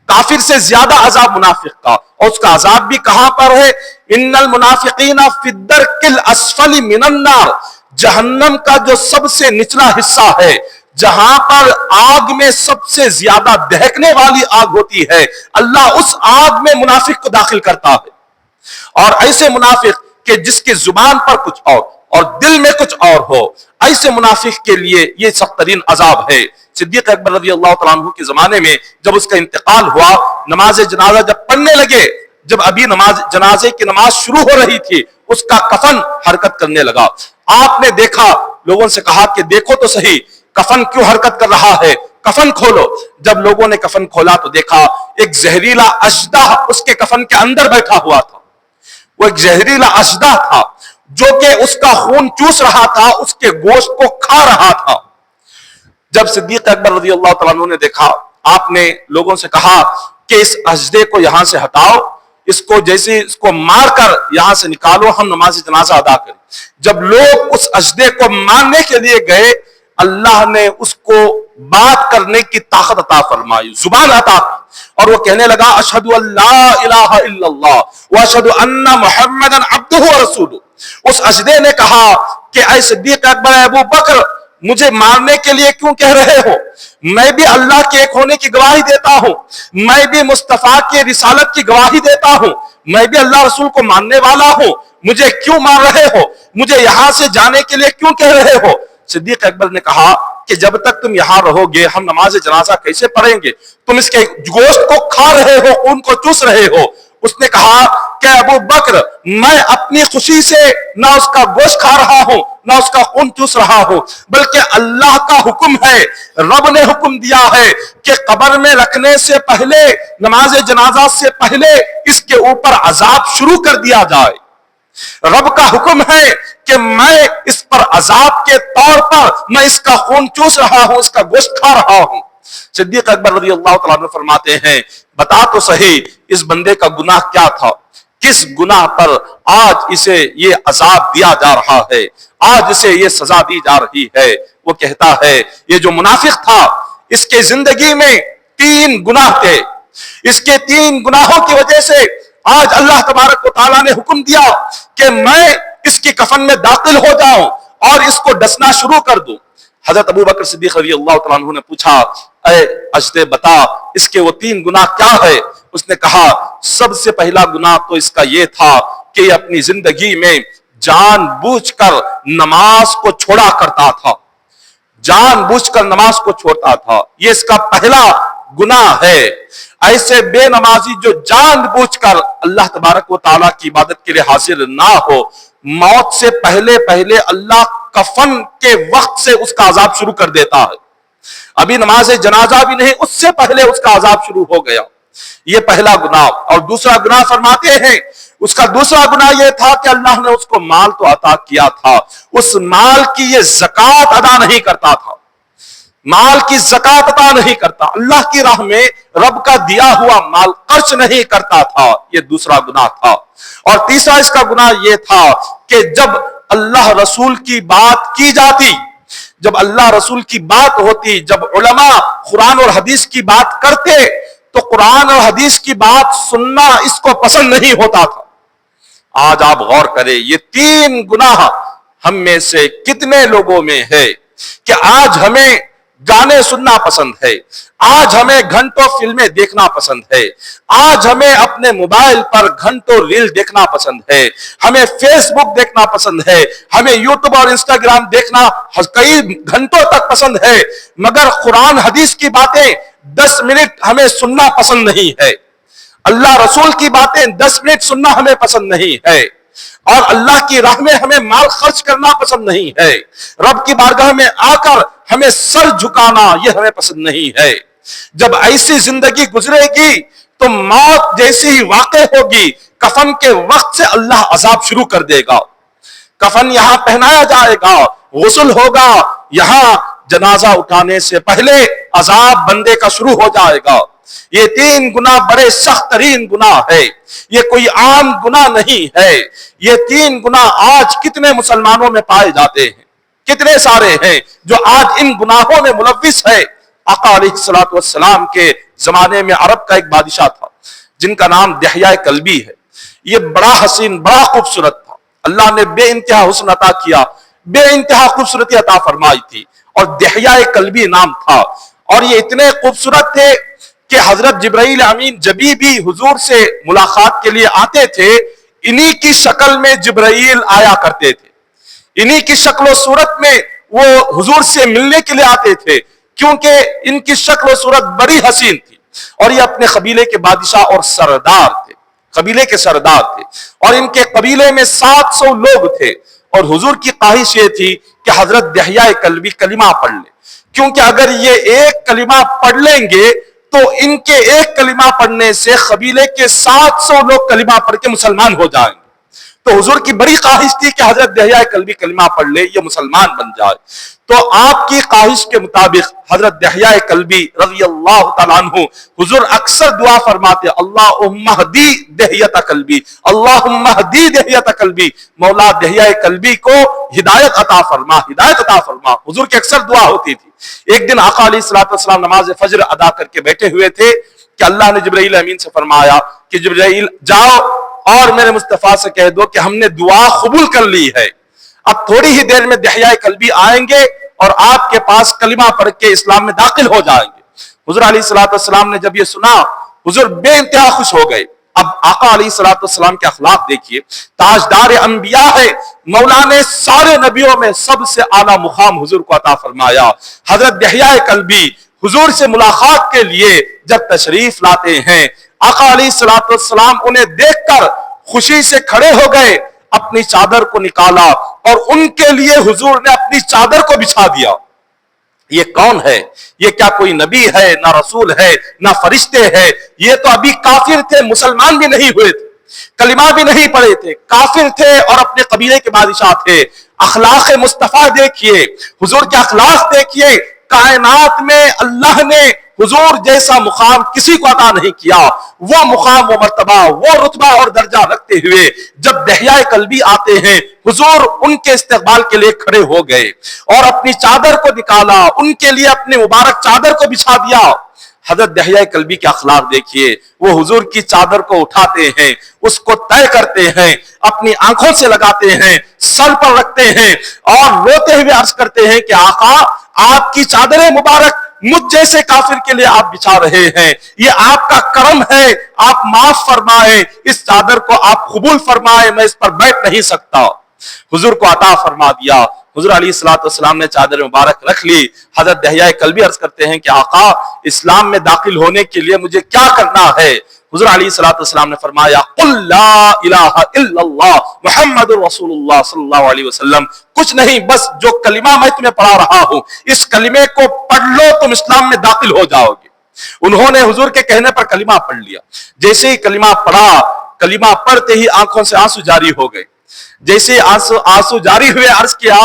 کافر سے زیادہ عذاب منافق کا، اور اس کا عذاب بھی کہاں پر ہے؟ ان المنافقین فی الدرک الاسفل من النار، جہنم کا جو سب سے نچلا حصہ ہے، جہاں پر آگ میں سب سے زیادہ دہکنے والی آگ ہوتی ہے، اللہ اس آگ میں منافق کو داخل کرتا ہے۔ اور ایسے منافق کہ جس کی زبان پر کچھ اور اور دل میں کچھ اور ہو، ایسے منافق کے لیے یہ سخت ترین عذاب ہے۔ صدیق اکبر رضی اللہ تعالیٰ عنہ کے زمانے میں جب اس کا انتقال ہوا، نماز جنازہ جب پڑھنے لگے، جب ابھی جنازے کی نماز شروع ہو رہی تھی، اس کا کفن حرکت کرنے لگا۔ آپ نے دیکھا، لوگوں سے کہا کہ دیکھو تو صحیح کفن کیوں حرکت کر رہا ہے، کفن کھولو۔ جب لوگوں نے کفن کھولا تو دیکھا ایک زہریلا اژدہا اس کے کفن کے اندر بیٹھا ہوا تھا۔ وہ ایک زہریلا اژدہا تھا جو کہ اس کا خون چوس رہا تھا، اس کے گوشت کو کھا رہا تھا۔ جب صدیق اکبر رضی اللہ تعالیٰ عنہ نے دیکھا، آپ نے لوگوں سے کہا کہ اس اژدہے کو یہاں سے ہٹاؤ، اس کو جیسے اس کو مار کر یہاں سے نکالو، ہم نماز جنازہ ادا کریں۔ جب لوگ اس اژدہے کو مارنے کے لیے گئے، اللہ نے اس کو بات کرنے کی طاقت عطا فرمائی، زبان عطا کی، اور وہ کہنے لگا اشہد ان لا الہ الا اللہ واشہد ان محمدا عبدہ ورسولہ۔ اس اژدہے نے کہا کہ اے صدیق اکبر، ابو بکر، مجھے مارنے کے لیے کیوں کہہ رہے ہو؟ میں بھی اللہ کے ایک ہونے کی گواہی دیتا ہوں، میں بھی مصطفیٰ کی رسالت کی گواہی دیتا ہوں، میں بھی اللہ رسول کو ماننے والا ہوں، مجھے کیوں مار رہے ہو؟ مجھے یہاں سے جانے کے لیے کیوں کہہ رہے ہو؟ صدیق اکبر نے کہا کہ جب تک تم یہاں رہو گے ہم نماز جنازہ کیسے پڑھیں گے؟ تم اس کے گوشت کو کھا رہے ہو، خون کو چوس رہے ہو۔ اس نے کہا کہ ابو بکر، میں اپنی خوشی سے نہ اس کا گوشت کھا رہا ہوں نہ اس کا خون چوس رہا ہوں، بلکہ اللہ کا حکم ہے، رب نے حکم دیا ہے کہ قبر میں رکھنے سے پہلے، نماز جنازہ سے پہلے اس کے اوپر عذاب شروع کر دیا جائے۔ رب کا حکم ہے کہ میں اس پر عذاب کے طور پر میں اس کا خون چوس رہا ہوں، اس کا گوشت کھا رہا ہوں۔ صدیق اکبر رضی اللہ تعالیٰ عنہ فرماتے ہیں بتا تو صحیح اس بندے کا گناہ کیا تھا، کس گناہ پر آج اسے یہ عذاب دیا جا رہا ہے، آج اسے یہ سزا دی جا رہی ہے۔ وہ کہتا ہے یہ جو منافق تھا اس کے زندگی میں 3 گناہ تھے، اس کے 3 گناہوں کی وجہ سے آج اللہ تبارک و تعالیٰ نے حکم دیا کہ میں اس کی کفن میں داخل ہو جاؤں اور اس کو ڈسنا شروع کر دوں۔ حضرت ابو بکر صدیق رضی اللہ تعالیٰ عنہ نے پوچھا اے اژدہے بتا اس کے وہ 3 گناہ کیا ہے؟ اس نے کہا سب سے پہلا گناہ تو اس کا یہ تھا کہ یہ اپنی زندگی میں جان بوجھ کر نماز کو چھوڑا کرتا تھا، جان بوجھ کر نماز کو چھوڑتا تھا، یہ اس کا پہلا گناہ ہے۔ ایسے بے نمازی جو جان بوجھ کر اللہ تبارک و تعالیٰ کی عبادت کے لیے حاضر نہ ہو، موت سے پہلے اللہ کفن کے وقت سے اس کا عذاب شروع کر دیتا ہے، ابھی نماز جنازہ بھی نہیں اس سے پہلے اس کا عذاب شروع ہو گیا۔ یہ پہلا گناہ۔ اور دوسرا گناہ فرماتے ہیں اس کا دوسرا گناہ یہ تھا کہ اللہ نے اس کو مال تو عطا کیا تھا، اس مال کی یہ زکوٰۃ ادا نہیں کرتا تھا، مال کی زکوٰۃ عطا نہیں کرتا، اللہ کی راہ میں رب کا دیا ہوا مال خرچ نہیں کرتا تھا، یہ دوسرا گناہ تھا۔ اور تیسرا اس کا گناہ یہ تھا کہ جب اللہ رسول کی بات کی جاتی، جب اللہ رسول کی بات ہوتی، جب علماء قرآن اور حدیث کی بات کرتے تو قرآن اور حدیث کی بات سننا اس کو پسند نہیں ہوتا تھا۔ آج آپ غور کریں یہ 3 گناہ ہم میں سے کتنے لوگوں میں ہے کہ آج ہمیں گانے سننا پسند ہے، آج ہمیں گھنٹوں فلمیں دیکھنا پسند ہے، آج ہمیں اپنے موبائل پر گھنٹوں ریل دیکھنا پسند ہے، ہمیں فیس بک دیکھنا پسند ہے، ہمیں یوٹیوب اور انسٹاگرام دیکھنا کئی گھنٹوں تک پسند ہے، مگر قرآن حدیث کی باتیں 10 منٹ ہمیں سننا پسند نہیں ہے، اللہ رسول کی باتیں 10 منٹ سننا ہمیں پسند نہیں ہے، اور اللہ کی راہ میں ہمیں مال خرچ کرنا پسند نہیں ہے، رب کی بارگاہ میں آ کر ہمیں سر جھکانا یہ ہمیں پسند نہیں ہے۔ جب ایسی زندگی گزرے گی تو موت جیسی ہی واقع ہوگی، کفن کے وقت سے اللہ عذاب شروع کر دے گا، کفن یہاں پہنایا جائے گا، غسل ہوگا، یہاں جنازہ اٹھانے سے پہلے عذاب بندے کا شروع ہو جائے گا۔ یہ 3 گناہ بڑے سخت ترین گناہ ہے، یہ کوئی عام گناہ نہیں ہے۔ یہ 3 گناہ آج کتنے مسلمانوں میں پائے جاتے ہیں، کتنے سارے ہیں جو آج ان گناہوں میں ملوث ہے۔ آقا علیہ الصلوۃ والسلام کے زمانے میں عرب کا ایک بادشاہ تھا جن کا نام دحیہ کلبی ہے، یہ بڑا حسین بڑا خوبصورت تھا، اللہ نے بے انتہا حسن عطا کیا، بے انتہا خوبصورتی عطا فرمائی تھی، اور دحیہ کلبی نام تھا، اور یہ اتنے خوبصورت تھے کہ حضرت جبرائیل امین جبھی بھی حضور سے ملاقات کے لیے آتے تھے انہی کی شکل میں جبرائیل آیا کرتے تھے، انہی کی شکل و صورت میں وہ حضور سے ملنے کے لیے آتے تھے، کیونکہ ان کی شکل و صورت بڑی حسین تھی، اور یہ اپنے قبیلے کے بادشاہ اور سردار تھے، قبیلے کے سردار تھے، اور ان کے قبیلے میں 700 لوگ تھے، اور حضور کی خواہش یہ تھی کہ حضرت دحیہ کلبی کلمہ پڑھ لے، کیونکہ اگر یہ ایک کلمہ پڑھ لیں گے تو ان کے ایک کلمہ پڑھنے سے قبیلے کے 700 لوگ کلمہ پڑھ کے مسلمان ہو جائیں گے۔ تو حضور کی بڑی خواہش تھی کہ حضرت دحیہ کلبی کلمہ پڑھ لے، یہ مسلمان بن جائے۔ تو آپ کی خواہش کے مطابق حضرت دحیہ کلبی رضی اللہ تعالیٰ عنہ حضور اکثر دعا فرماتے، اللہم اہدی دحیہ کلبی، اللہم اہدی دحیہ کلبی، مولا دحیہ کلبی کو ہدایت عطا فرما، ہدایت عطا فرما۔ حضور کی اکثر دعا ہوتی تھی۔ ایک دن آقا علیہ السلام نماز فجر ادا کر کے بیٹھے ہوئے تھے کہ اللہ نے جبرائیل امین سے فرمایا کہ جبرائیل جاؤ اور میرے مصطفیٰ سے کہہ دو کہ ہم نے دعا قبول کر لی ہے، اب تھوڑی ہی دیر میں دحیہ کلبی آئیں گے اور آپ کے پاس کلمہ پڑھ کے اسلام میں داخل ہو جائیں گے۔ حضور علیہ السلام نے جب یہ سنا، حضور بے انتہا خوش ہو گئے۔ اب آقا علیہ السلام کے اخلاق دیکھیے، تاجدار انبیاء ہے، مولا نے سارے نبیوں میں سب سے اعلیٰ مقام حضور کو عطا فرمایا۔ حضرت دحیہ کلبی حضور سے ملاقات کے لیے جب تشریف لاتے ہیں، آقا علیہ السلام انہیں دیکھ کر خوشی سے کھڑے ہو گئے، اپنی چادر کو نکالا اور ان کے لیے حضور نے اپنی چادر کو بچھا دیا۔ یہ کون ہے؟ یہ کیا کوئی نبی ہے؟ نہ رسول ہے، نہ فرشتے ہیں، یہ تو ابھی کافر تھے، مسلمان بھی نہیں ہوئے تھے، کلمہ بھی نہیں پڑھے تھے، کافر تھے اور اپنے قبیلے کے بادشاہ تھے۔ اخلاق مصطفیٰ دیکھیے، حضور کے اخلاق دیکھیے، کائنات میں اللہ نے حضور جیسا مقام کسی کو عطا نہیں کیا۔ وہ مقام و مرتبہ، وہ رتبہ اور درجہ رکھتے ہوئے جب دحیہ کلبی آتے ہیں، حضور ان کے استقبال کے لیے کھڑے ہو گئے اور اپنی چادر کو نکالا، ان کے لیے اپنے مبارک چادر کو بچھا دیا۔ حضرت دحیہ کلبی کے اخلاق دیکھیے، وہ حضور کی چادر کو اٹھاتے ہیں، اس کو طے کرتے ہیں، اپنی آنکھوں سے لگاتے ہیں، سر پر رکھتے ہیں اور روتے ہوئے عرض کرتے ہیں کہ آقا آپ کی چادر مبارک مجھ جیسے کافر کے لیے آپ بچھا رہے ہیں، یہ آپ کا کرم ہے، آپ معاف فرمائیں، اس چادر کو آپ قبول فرمائیں، میں اس پر بیٹھ نہیں سکتا۔ حضور کو عطا فرما دیا۔ حضور علیہ السلام نے چادر مبارک رکھ لی۔ حضرت دحیہ کلبی عرض کرتے ہیں کہ آقا اسلام میں داخل ہونے کے لیے مجھے کیا کرنا ہے؟ حضور علیہ السلام نے فرمایا قل لا الہ الا اللہ محمد رسول اللہ صلی اللہ علیہ وسلم، کچھ نہیں، بس جو کلمہ میں تمہیں پڑھا رہا ہوں اس کلمے کو پڑھ لو، تم اسلام میں داخل ہو جاؤ گے۔ انہوں نے حضور کے کہنے پر کلمہ پڑھ لیا۔ جیسے ہی کلمہ پڑھا، کلمہ پڑھتے ہی آنکھوں سے آنسو جاری ہو گئے۔ جیسے آنسو جاری ہوئے عرض کیا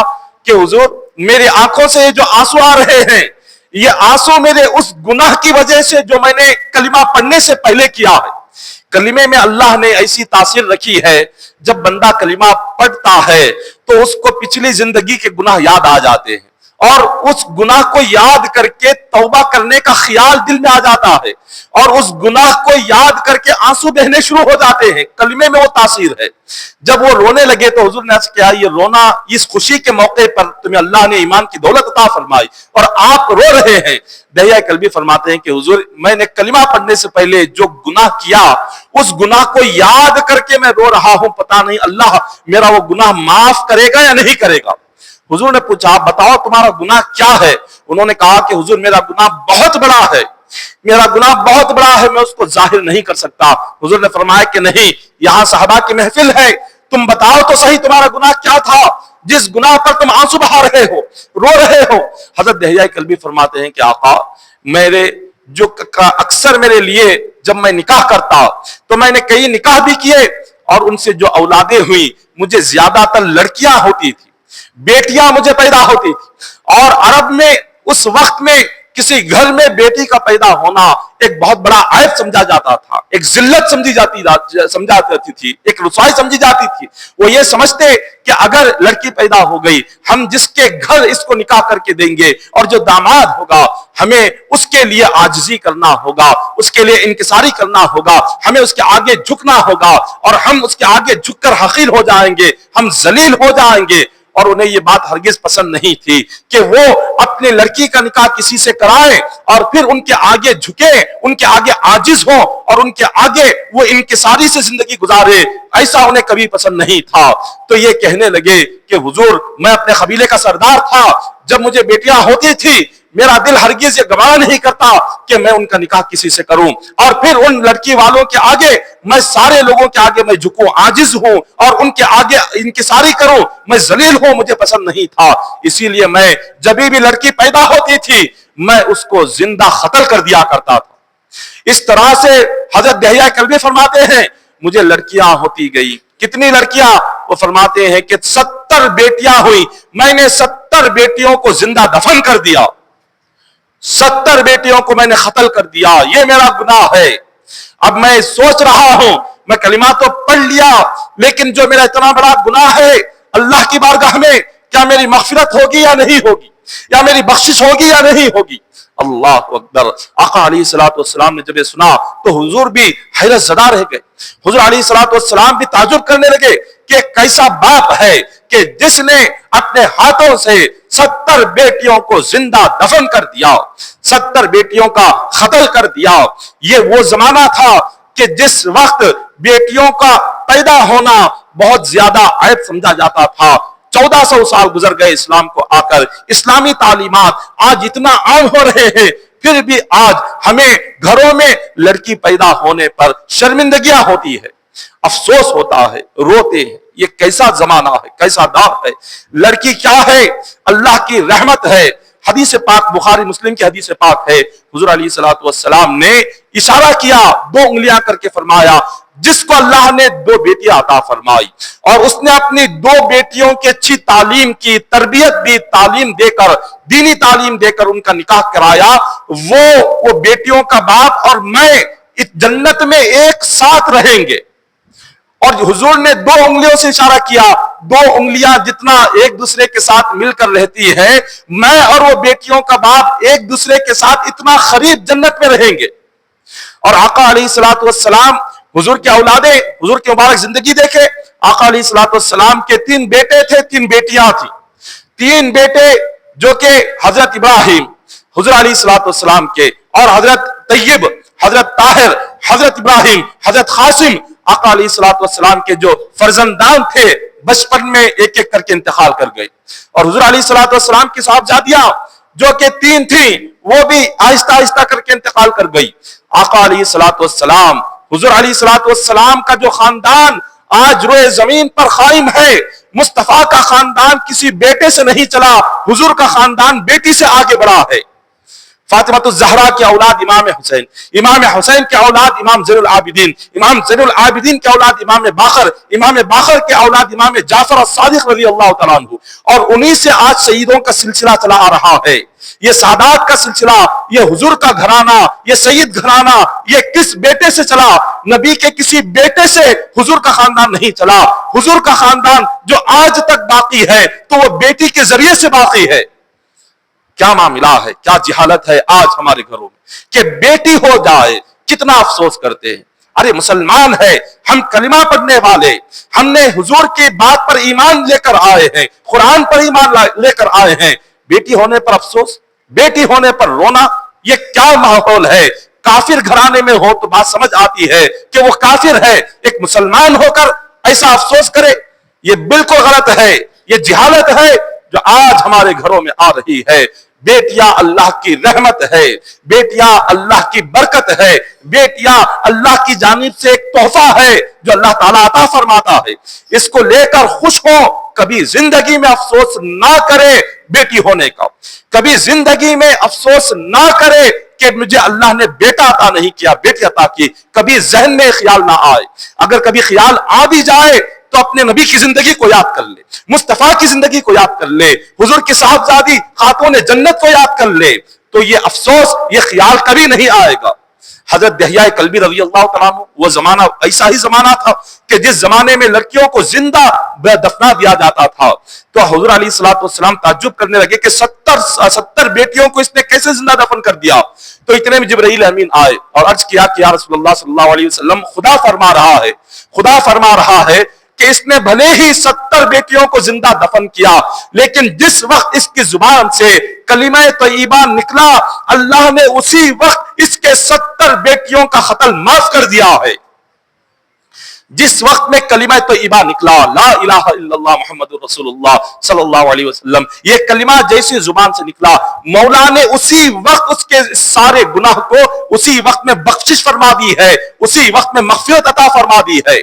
کہ حضور میرے آنکھوں سے جو آنسو آ رہے ہیں، یہ آنسو میرے اس گناہ کی وجہ سے جو میں نے کلمہ پڑھنے سے پہلے کیا ہے۔ کلمے میں اللہ نے ایسی تاثیر رکھی ہے، جب بندہ کلمہ پڑھتا ہے تو اس کو پچھلی زندگی کے گناہ یاد آ جاتے ہیں، اور اس گناہ کو یاد کر کے توبہ کرنے کا خیال دل میں آ جاتا ہے، اور اس گناہ کو یاد کر کے آنسو بہنے شروع ہو جاتے ہیں۔ کلمے میں وہ تاثیر ہے۔ جب وہ رونے لگے تو حضور نے عرض کیا یہ رونا اس خوشی کے موقع پر تمہیں اللہ نے ایمان کی دولت عطا فرمائی اور آپ رو رہے ہیں۔ دحیہ کلبی فرماتے ہیں کہ حضور میں نے کلمہ پڑھنے سے پہلے جو گناہ کیا اس گناہ کو یاد کر کے میں رو رہا ہوں، پتہ نہیں اللہ میرا وہ گناہ معاف کرے گا یا نہیں کرے گا۔ حضور نے پوچھا بتاؤ تمہارا گناہ کیا ہے؟ انہوں نے کہا کہ حضور میرا گناہ بہت بڑا ہے، میرا گناہ بہت بڑا ہے، میں اس کو ظاہر نہیں کر سکتا۔ حضور نے فرمایا کہ نہیں، یہاں صحابہ کی محفل ہے، تم بتاؤ تو صحیح تمہارا گناہ کیا تھا جس گناہ پر تم آنسو بہا رہے ہو، رو رہے ہو۔ حضرت دحیہ کلبی فرماتے ہیں کہ آقا میرے جو اکثر میرے لیے جب میں نکاح کرتا تو میں نے کئی نکاح بھی کیے، اور ان سے جو اولادیں ہوئی مجھے زیادہ تر لڑکیاں ہوتی تھی، بیٹیاں مجھے پیدا ہوتی تھی، اور عرب میں اس وقت میں کسی گھر میں بیٹی کا پیدا ہونا ایک بہت بڑا عیب سمجھا جاتا تھا، ایک ذلت سمجھی جاتی تھی، ایک رسوائی سمجھی جاتی تھی۔ وہ یہ سمجھتے کہ اگر لڑکی پیدا ہو گئی، ہم جس کے گھر اس کو نکاح کر کے دیں گے اور جو داماد ہوگا ہمیں اس کے لیے عاجزی کرنا ہوگا، اس کے لیے انکساری کرنا ہوگا، ہمیں اس کے آگے جھکنا ہوگا، اور ہم اس کے آگے جھک کر حقیر ہو جائیں گے، ہم ذلیل ہو جائیں گے۔ اور انہیں یہ بات ہرگز پسند نہیں تھی کہ وہ اپنے لڑکی کا نکاح کسی سے کرائیں اور پھر ان کے آگے جھکے، ان کے آگے عاجز ہوں اور ان کے آگے وہ انکساری سے زندگی گزارے، ایسا انہیں کبھی پسند نہیں تھا۔ تو یہ کہنے لگے کہ حضور میں اپنے قبیلے کا سردار تھا، جب مجھے بیٹیاں ہوتی تھی میرا دل ہرگز یہ گوارا نہیں کرتا کہ میں ان کا نکاح کسی سے کروں، اور پھر ان لڑکی والوں کے آگے میں سارے لوگوں کے آگے میں جھکوں، عاجز ہوں، اور ان کے آگے انکساری کروں، میں ذلیل ہوں، مجھے پسند نہیں تھا۔ اسی لیے میں جب بھی لڑکی پیدا ہوتی تھی میں اس کو زندہ قتل کر دیا کرتا تھا۔ اس طرح سے حضرت دہیہ کلبی فرماتے ہیں مجھے لڑکیاں ہوتی گئی۔ کتنی لڑکیاں؟ وہ فرماتے ہیں کہ 70 بیٹیاں ہوئی، میں نے 70 بیٹیوں کو زندہ دفن کر دیا، 70 بیٹیوں کو میں نے قتل کر دیا، یہ میرا گناہ ہے۔ اب میں سوچ رہا ہوں میں کلمات تو پڑھ لیا، لیکن جو میرا اتنا بڑا گناہ ہے اللہ کی بارگاہ میں کیا میری مغفرت ہوگی یا نہیں ہوگی، یا میری بخشش ہوگی یا نہیں ہوگی؟ اللہ اکبر۔ آقا علیہ الصلوۃ والسلام نے جب یہ سنا تو حضور بھی حیرت زدہ رہ گئے۔ حضور علیہ الصلوۃ والسلام بھی تعجب کرنے لگے کہ کیسا باپ ہے کہ جس نے اپنے ہاتھوں سے 70 بیٹیوں کو زندہ دفن کر دیا، 70 بیٹیوں کا قتل کر دیا۔ یہ وہ زمانہ تھا کہ جس وقت بیٹیوں کا پیدا ہونا بہت زیادہ عیب سمجھا جاتا تھا۔ 1400 سال گزر گئے اسلام کو آ کر، اسلامی تعلیمات آج اتنا عام ہو رہے ہیں، پھر بھی آج ہمیں گھروں میں لڑکی پیدا ہونے پر شرمندگیاں ہوتی ہے، افسوس ہوتا ہے، روتے ہیں۔ یہ کیسا زمانہ ہے، کیسا دور ہے؟ لڑکی کیا ہے؟ اللہ کی رحمت ہے۔ حدیث پاک بخاری مسلم کی حدیث پاک ہے، حضور علیہ الصلوۃ والسلام نے اشارہ کیا، 2 انگلیاں کر کے فرمایا جس کو اللہ نے 2 بیٹیاں عطا فرمائی اور اس نے اپنی 2 بیٹیوں کی اچھی تعلیم کی، تربیت دی، تعلیم دے کر، دینی تعلیم دے کر ان کا نکاح کرایا، وہ بیٹیوں کا باپ اور میں اس جنت میں ایک ساتھ رہیں گے۔ اور حضور نے 2 انگلیوں سے اشارہ کیا، 2 انگلیاں جتنا ایک دوسرے کے ساتھ مل کر رہتی ہیں، میں اور وہ بیٹیوں کا باپ ایک دوسرے کے ساتھ اتنا قریب جنت میں رہیں گے۔ اور آقا علیہ الصلوۃ والسلام حضور کے اولادیں، حضور کی مبارک زندگی دیکھے، آقا علیہ الصلوۃ والسلام کے 3 بیٹے تھے، 3 بیٹیاں تھیں۔ 3 بیٹے جو کہ حضرت ابراہیم حضور علیہ الصلوۃ والسلام کے، اور حضرت طیب، حضرت طاہر، حضرت ابراہیم، حضرت قاسم، آقا علیہ الصلوۃ والسلام کے جو فرزندان تھے بچپن میں ایک ایک کر کے انتقال کر گئے۔ اور حضور علیہ الصلوۃ والسلام کی صاحبزادیاں جو کہ 3 تھیں وہ بھی آہستہ آہستہ کر کے انتقال کر گئی۔ آقا علیہ الصلوۃ والسلام، حضور علیہ الصلوۃ والسلام کا جو خاندان آج روئے زمین پر قائم ہے، مصطفیٰ کا خاندان کسی بیٹے سے نہیں چلا، حضور کا خاندان بیٹی سے آگے بڑھا ہے۔ فاطمہ الزہرا کی اولاد امام حسین، امام حسین کی اولاد امام زین العابدین، امام زین العابدین کی اولاد امام باقر، امام باقر کی اولاد امام جعفر الصادق رضی اللہ تعالیٰ عنہ، اور انہی سے آج سیدوں کا سلسلہ چلا آ رہا ہے۔ یہ سادات کا سلسلہ، یہ حضور کا گھرانہ، یہ سید گھرانہ، یہ کس بیٹے سے چلا؟ نبی کے کسی بیٹے سے حضور کا خاندان نہیں چلا۔ حضور کا خاندان جو آج تک باقی ہے تو وہ بیٹی کے ذریعے سے باقی ہے۔ کیا معاملہ ہے، کیا جہالت ہے آج ہمارے گھروں میں کہ بیٹی ہو جائے، کتنا افسوس کرتے ہیں۔ ارے مسلمان ہے، ہم کلمہ پڑھنے والے، ہم نے حضور کی بات پر ایمان لے کر آئے ہیں، قرآن پر ایمان لے کر آئے ہیں، بیٹی ہونے پر افسوس، بیٹی ہونے پر رونا، یہ کیا ماحول ہے؟ کافر گھرانے میں ہو تو بات سمجھ آتی ہے کہ وہ کافر ہے، ایک مسلمان ہو کر ایسا افسوس کرے، یہ بالکل غلط ہے، یہ جہالت ہے جو آج ہمارے گھروں میں آ رہی ہے۔ بیٹیاں اللہ کی رحمت ہے، بیٹیاں اللہ کی برکت ہے، بیٹیاں اللہ کی جانب سے ایک تحفہ ہے جو اللہ تعالیٰ عطا فرماتا ہے۔ اس کو لے کر خوش ہو، کبھی زندگی میں افسوس نہ کرے بیٹی ہونے کا، کبھی زندگی میں افسوس نہ کرے کہ مجھے اللہ نے بیٹا عطا نہیں کیا، بیٹی عطا کی، کبھی ذہن میں خیال نہ آئے۔ اگر کبھی خیال آ بھی جائے تو اپنے نبی کی زندگی کو یاد کر لے، مصطفیٰ کی زندگی کو یاد کر لے، حضور کی صاحبزادی خاتون جنت کو یاد کر لے، تو یہ افسوس، یہ خیال کبھی نہیں آئے گا۔ حضرت دہیہ کلبی رضی اللہ تعالیٰ عنہ، وہ زمانہ ایسا ہی زمانہ تھا کہ جس زمانے میں لڑکیوں کو زندہ دفنا دیا جاتا تھا، تو حضور علیہ الصلوۃ والسلام تعجب کرنے لگے کہ 70 بیٹیوں کو اس نے کیسے زندہ دفن کر دیا؟ تو اتنے میں جبرائیل امین آئے اور عرض کیا کہ یا رسول اللہ صلی اللہ علیہ وسلم، خدا فرما رہا ہے کہ اس نے بھلے ہی 70 بیٹیوں کو زندہ دفن کیا، لیکن جس وقت اس کی زبان سے کلمہ طیبہ نکلا، اللہ نے اسی وقت اس کے 70 بیٹیوں کا قتل معاف کر دیا ہے۔ جس وقت میں کلمہ طیبہ نکلا لا الہ الا اللہ محمد رسول اللہ صلی اللہ علیہ وسلم، یہ کلمہ جیسی زبان سے نکلا، مولا نے اسی وقت اس کے سارے گناہ کو اسی وقت میں بخشش فرما دی ہے، اسی وقت میں مغفرت عطا فرما دی ہے۔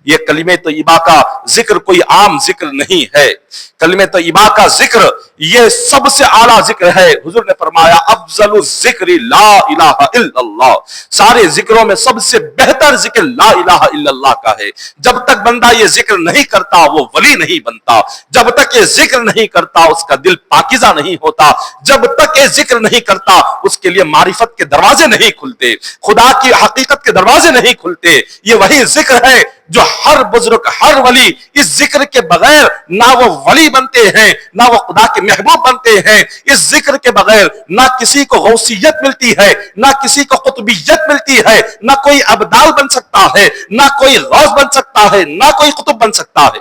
یہ کلمہ طیبہ کا ذکر کوئی عام ذکر نہیں ہے، کلمہ طیبہ کا ذکر یہ سب سے اعلیٰ ذکر ہے۔ حضور نے فرمایا افضل الذکر لا الہ الا اللہ، سارے ذکروں میں سب سے بہتر ذکر لا الہ الا اللہ کا ہے۔ جب تک بندہ یہ ذکر نہیں کرتا وہ ولی نہیں بنتا، جب تک یہ ذکر نہیں کرتا اس کا دل پاکیزہ نہیں ہوتا، جب تک یہ ذکر نہیں کرتا اس کے لیے معرفت کے دروازے نہیں کھلتے، خدا کی حقیقت کے دروازے نہیں کھلتے۔ یہ وہی ذکر ہے جو ہر بزرگ، ہر ولی اس ذکر کے بغیر نہ وہ ولی بنتے ہیں نہ وہ خدا کے محبوب بنتے ہیں۔ اس ذکر کے بغیر نہ کسی کو غوثیت ملتی ہے، نہ کسی کو قطبیت ملتی ہے، نہ کوئی ابدال بن سکتا ہے، نہ کوئی غوث بن سکتا ہے، نہ کوئی قطب بن سکتا ہے۔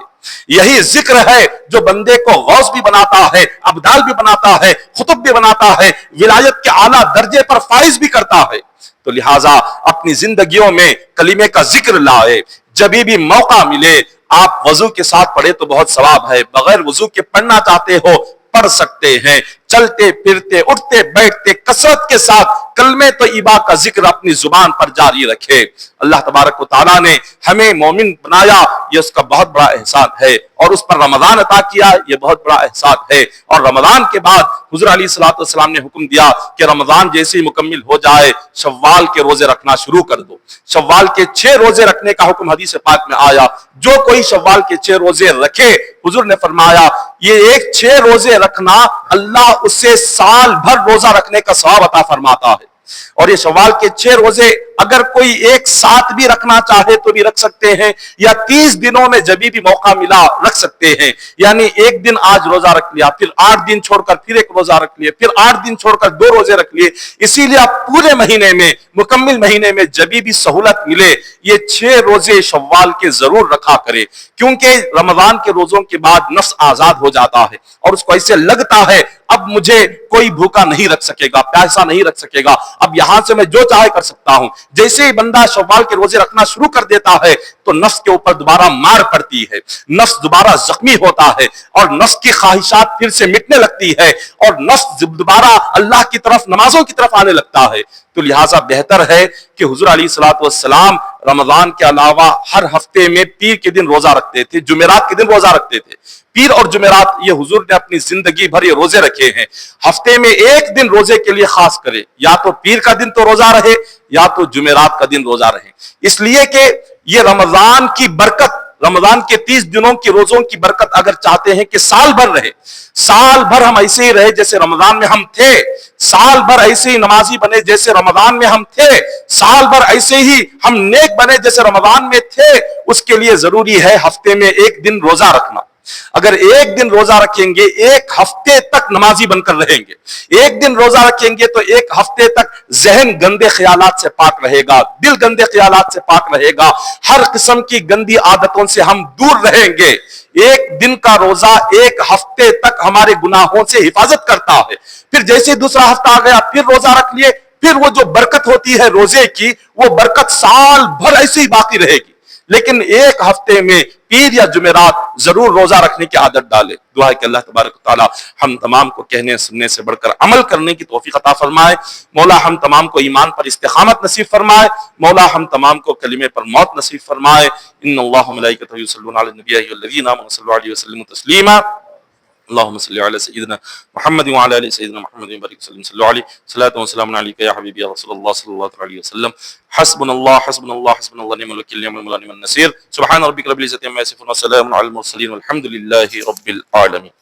یہی ذکر ہے جو بندے کو غوث بھی بناتا ہے، ابدال بھی بناتا ہے، قطب بھی بناتا ہے، ولایت کے اعلیٰ درجے پر فائز بھی کرتا ہے۔ تو لہٰذا اپنی زندگیوں میں کلمے کا ذکر لائے، جب بھی موقع ملے آپ وضو کے ساتھ پڑھے تو بہت ثواب ہے، بغیر وضو کے پڑھنا چاہتے ہو پڑھ سکتے ہیں، چلتے پھرتے اٹھتے بیٹھتے کثرت کے ساتھ کلمہ طیبہ کا ذکر اپنی زبان پر جاری رکھے۔ اللہ تبارک و تعالیٰ نے ہمیں مومن بنایا، یہ اس کا بہت بڑا احسان ہے، اور اس پر رمضان عطا کیا، یہ بہت بڑا احسان ہے۔ اور رمضان کے بعد حضور علیہ الصلوۃ والسلام نے حکم دیا کہ رمضان جیسے ہی مکمل ہو جائے شوال کے روزے رکھنا شروع کر دو۔ شوال کے 6 روزے رکھنے کا حکم حدیث پاک میں آیا، جو کوئی شوال کے 6 روزے رکھے، حضور نے فرمایا یہ ایک 6 روزے رکھنا اللہ اسے سال بھر روزہ رکھنے کا ثواب عطا فرماتا ہے۔ اور یہ شوال کے 6 روزے اگر کوئی ایک ساتھ بھی رکھنا چاہے تو بھی رکھ سکتے ہیں، یا 30 دنوں میں جب بھی موقع ملا رکھ سکتے ہیں۔ یعنی ایک دن آج روزہ رکھ لیا، پھر 8 دن چھوڑ کر پھر ایک روزہ رکھ لیا، پھر 8 دن چھوڑ کر 2 روزے رکھ لیے۔ اسی لیے آپ پورے مہینے میں، مکمل مہینے میں جب بھی سہولت ملے یہ 6 روزے شوال کے ضرور رکھا کرے، کیونکہ رمضان کے روزوں کے بعد نفس آزاد ہو جاتا ہے اور اس کو ایسے لگتا ہے اب مجھے کوئی بھوکا نہیں رکھ سکے گا، پیاسا نہیں رکھ سکے گا، اب یہاں سے میں جو چاہے کر سکتا ہوں۔ جیسے ہی بندہ شوال کے روزے رکھنا شروع کر دیتا ہے تو نفس کے اوپر دوبارہ مار پڑتی ہے، نفس دوبارہ زخمی ہوتا ہے، اور نفس کی خواہشات پھر سے مٹنے لگتی ہے، اور نفس دوبارہ اللہ کی طرف، نمازوں کی طرف آنے لگتا ہے۔ تو لہٰذا بہتر ہے کہ حضور علیہ الصلوۃ والسلام رمضان کے علاوہ ہر ہفتے میں پیر کے دن روزہ رکھتے تھے، جمعرات کے دن روزہ رکھتے تھے۔ پیر اور جمعرات یہ حضور نے اپنی زندگی بھر یہ روزے رکھے ہیں۔ ہفتے میں ایک دن روزے کے لیے خاص کرے، یا تو پیر کا دن تو روزہ رہے یا تو جمعرات کا دن روزہ رہے، اس لیے کہ یہ رمضان کی برکت، رمضان کے 30 دنوں کی روزوں کی برکت اگر چاہتے ہیں کہ سال بھر رہے، سال بھر ہم ایسے ہی رہے جیسے رمضان میں ہم تھے، سال بھر ایسے ہی نمازی بنے جیسے رمضان میں ہم تھے، سال بھر ایسے ہی ہم نیک بنے جیسے رمضان میں تھے، اس کے لیے ضروری ہے ہفتے میں ایک دن روزہ رکھنا۔ اگر ایک دن روزہ رکھیں گے ایک ہفتے تک نمازی بن کر رہیں گے، ایک دن روزہ رکھیں گے تو ایک ہفتے تک ذہن گندے خیالات سے پاک رہے گا، دل گندے خیالات سے پاک رہے گا، ہر قسم کی گندی عادتوں سے ہم دور رہیں گے۔ ایک دن کا روزہ ایک ہفتے تک ہمارے گناہوں سے حفاظت کرتا ہے، پھر جیسے دوسرا ہفتہ آ گیا پھر روزہ رکھ لیے، پھر وہ جو برکت ہوتی ہے روزے کی وہ برکت سال بھر ایسی ہی باقی رہے گی۔ لیکن ایک ہفتے میں پیر یا جمعرات ضرور روزہ رکھنے کی عادت ڈالے۔ دعا ہے کہ اللہ تبارک و تعالی ہم تمام کو کہنے سننے سے بڑھ کر عمل کرنے کی توفیق عطا فرمائے۔ مولا ہم تمام کو ایمان پر استقامت نصیب فرمائے۔ مولا ہم تمام کو کلمے پر موت نصیب فرمائے۔ ان اللہ و ملائکتہ یصلون علی النبی ایھا الذین آمنوا صلوا علیہ وسلموا تسلیما۔ اللهم صل على سيدنا محمد وعلى ال سيدنا محمد وبارك وسلم صلوا عليه صلاة وسلام عليك يا حبيبي يا رسول الله صلى الله عليه وسلم حسبنا الله حسبنا الله حسبنا الله نعم الوكيل نعم المولى نعم النصير سبحان ربك رب العزة عما يصفون وسلام على المرسلين والحمد لله رب العالمين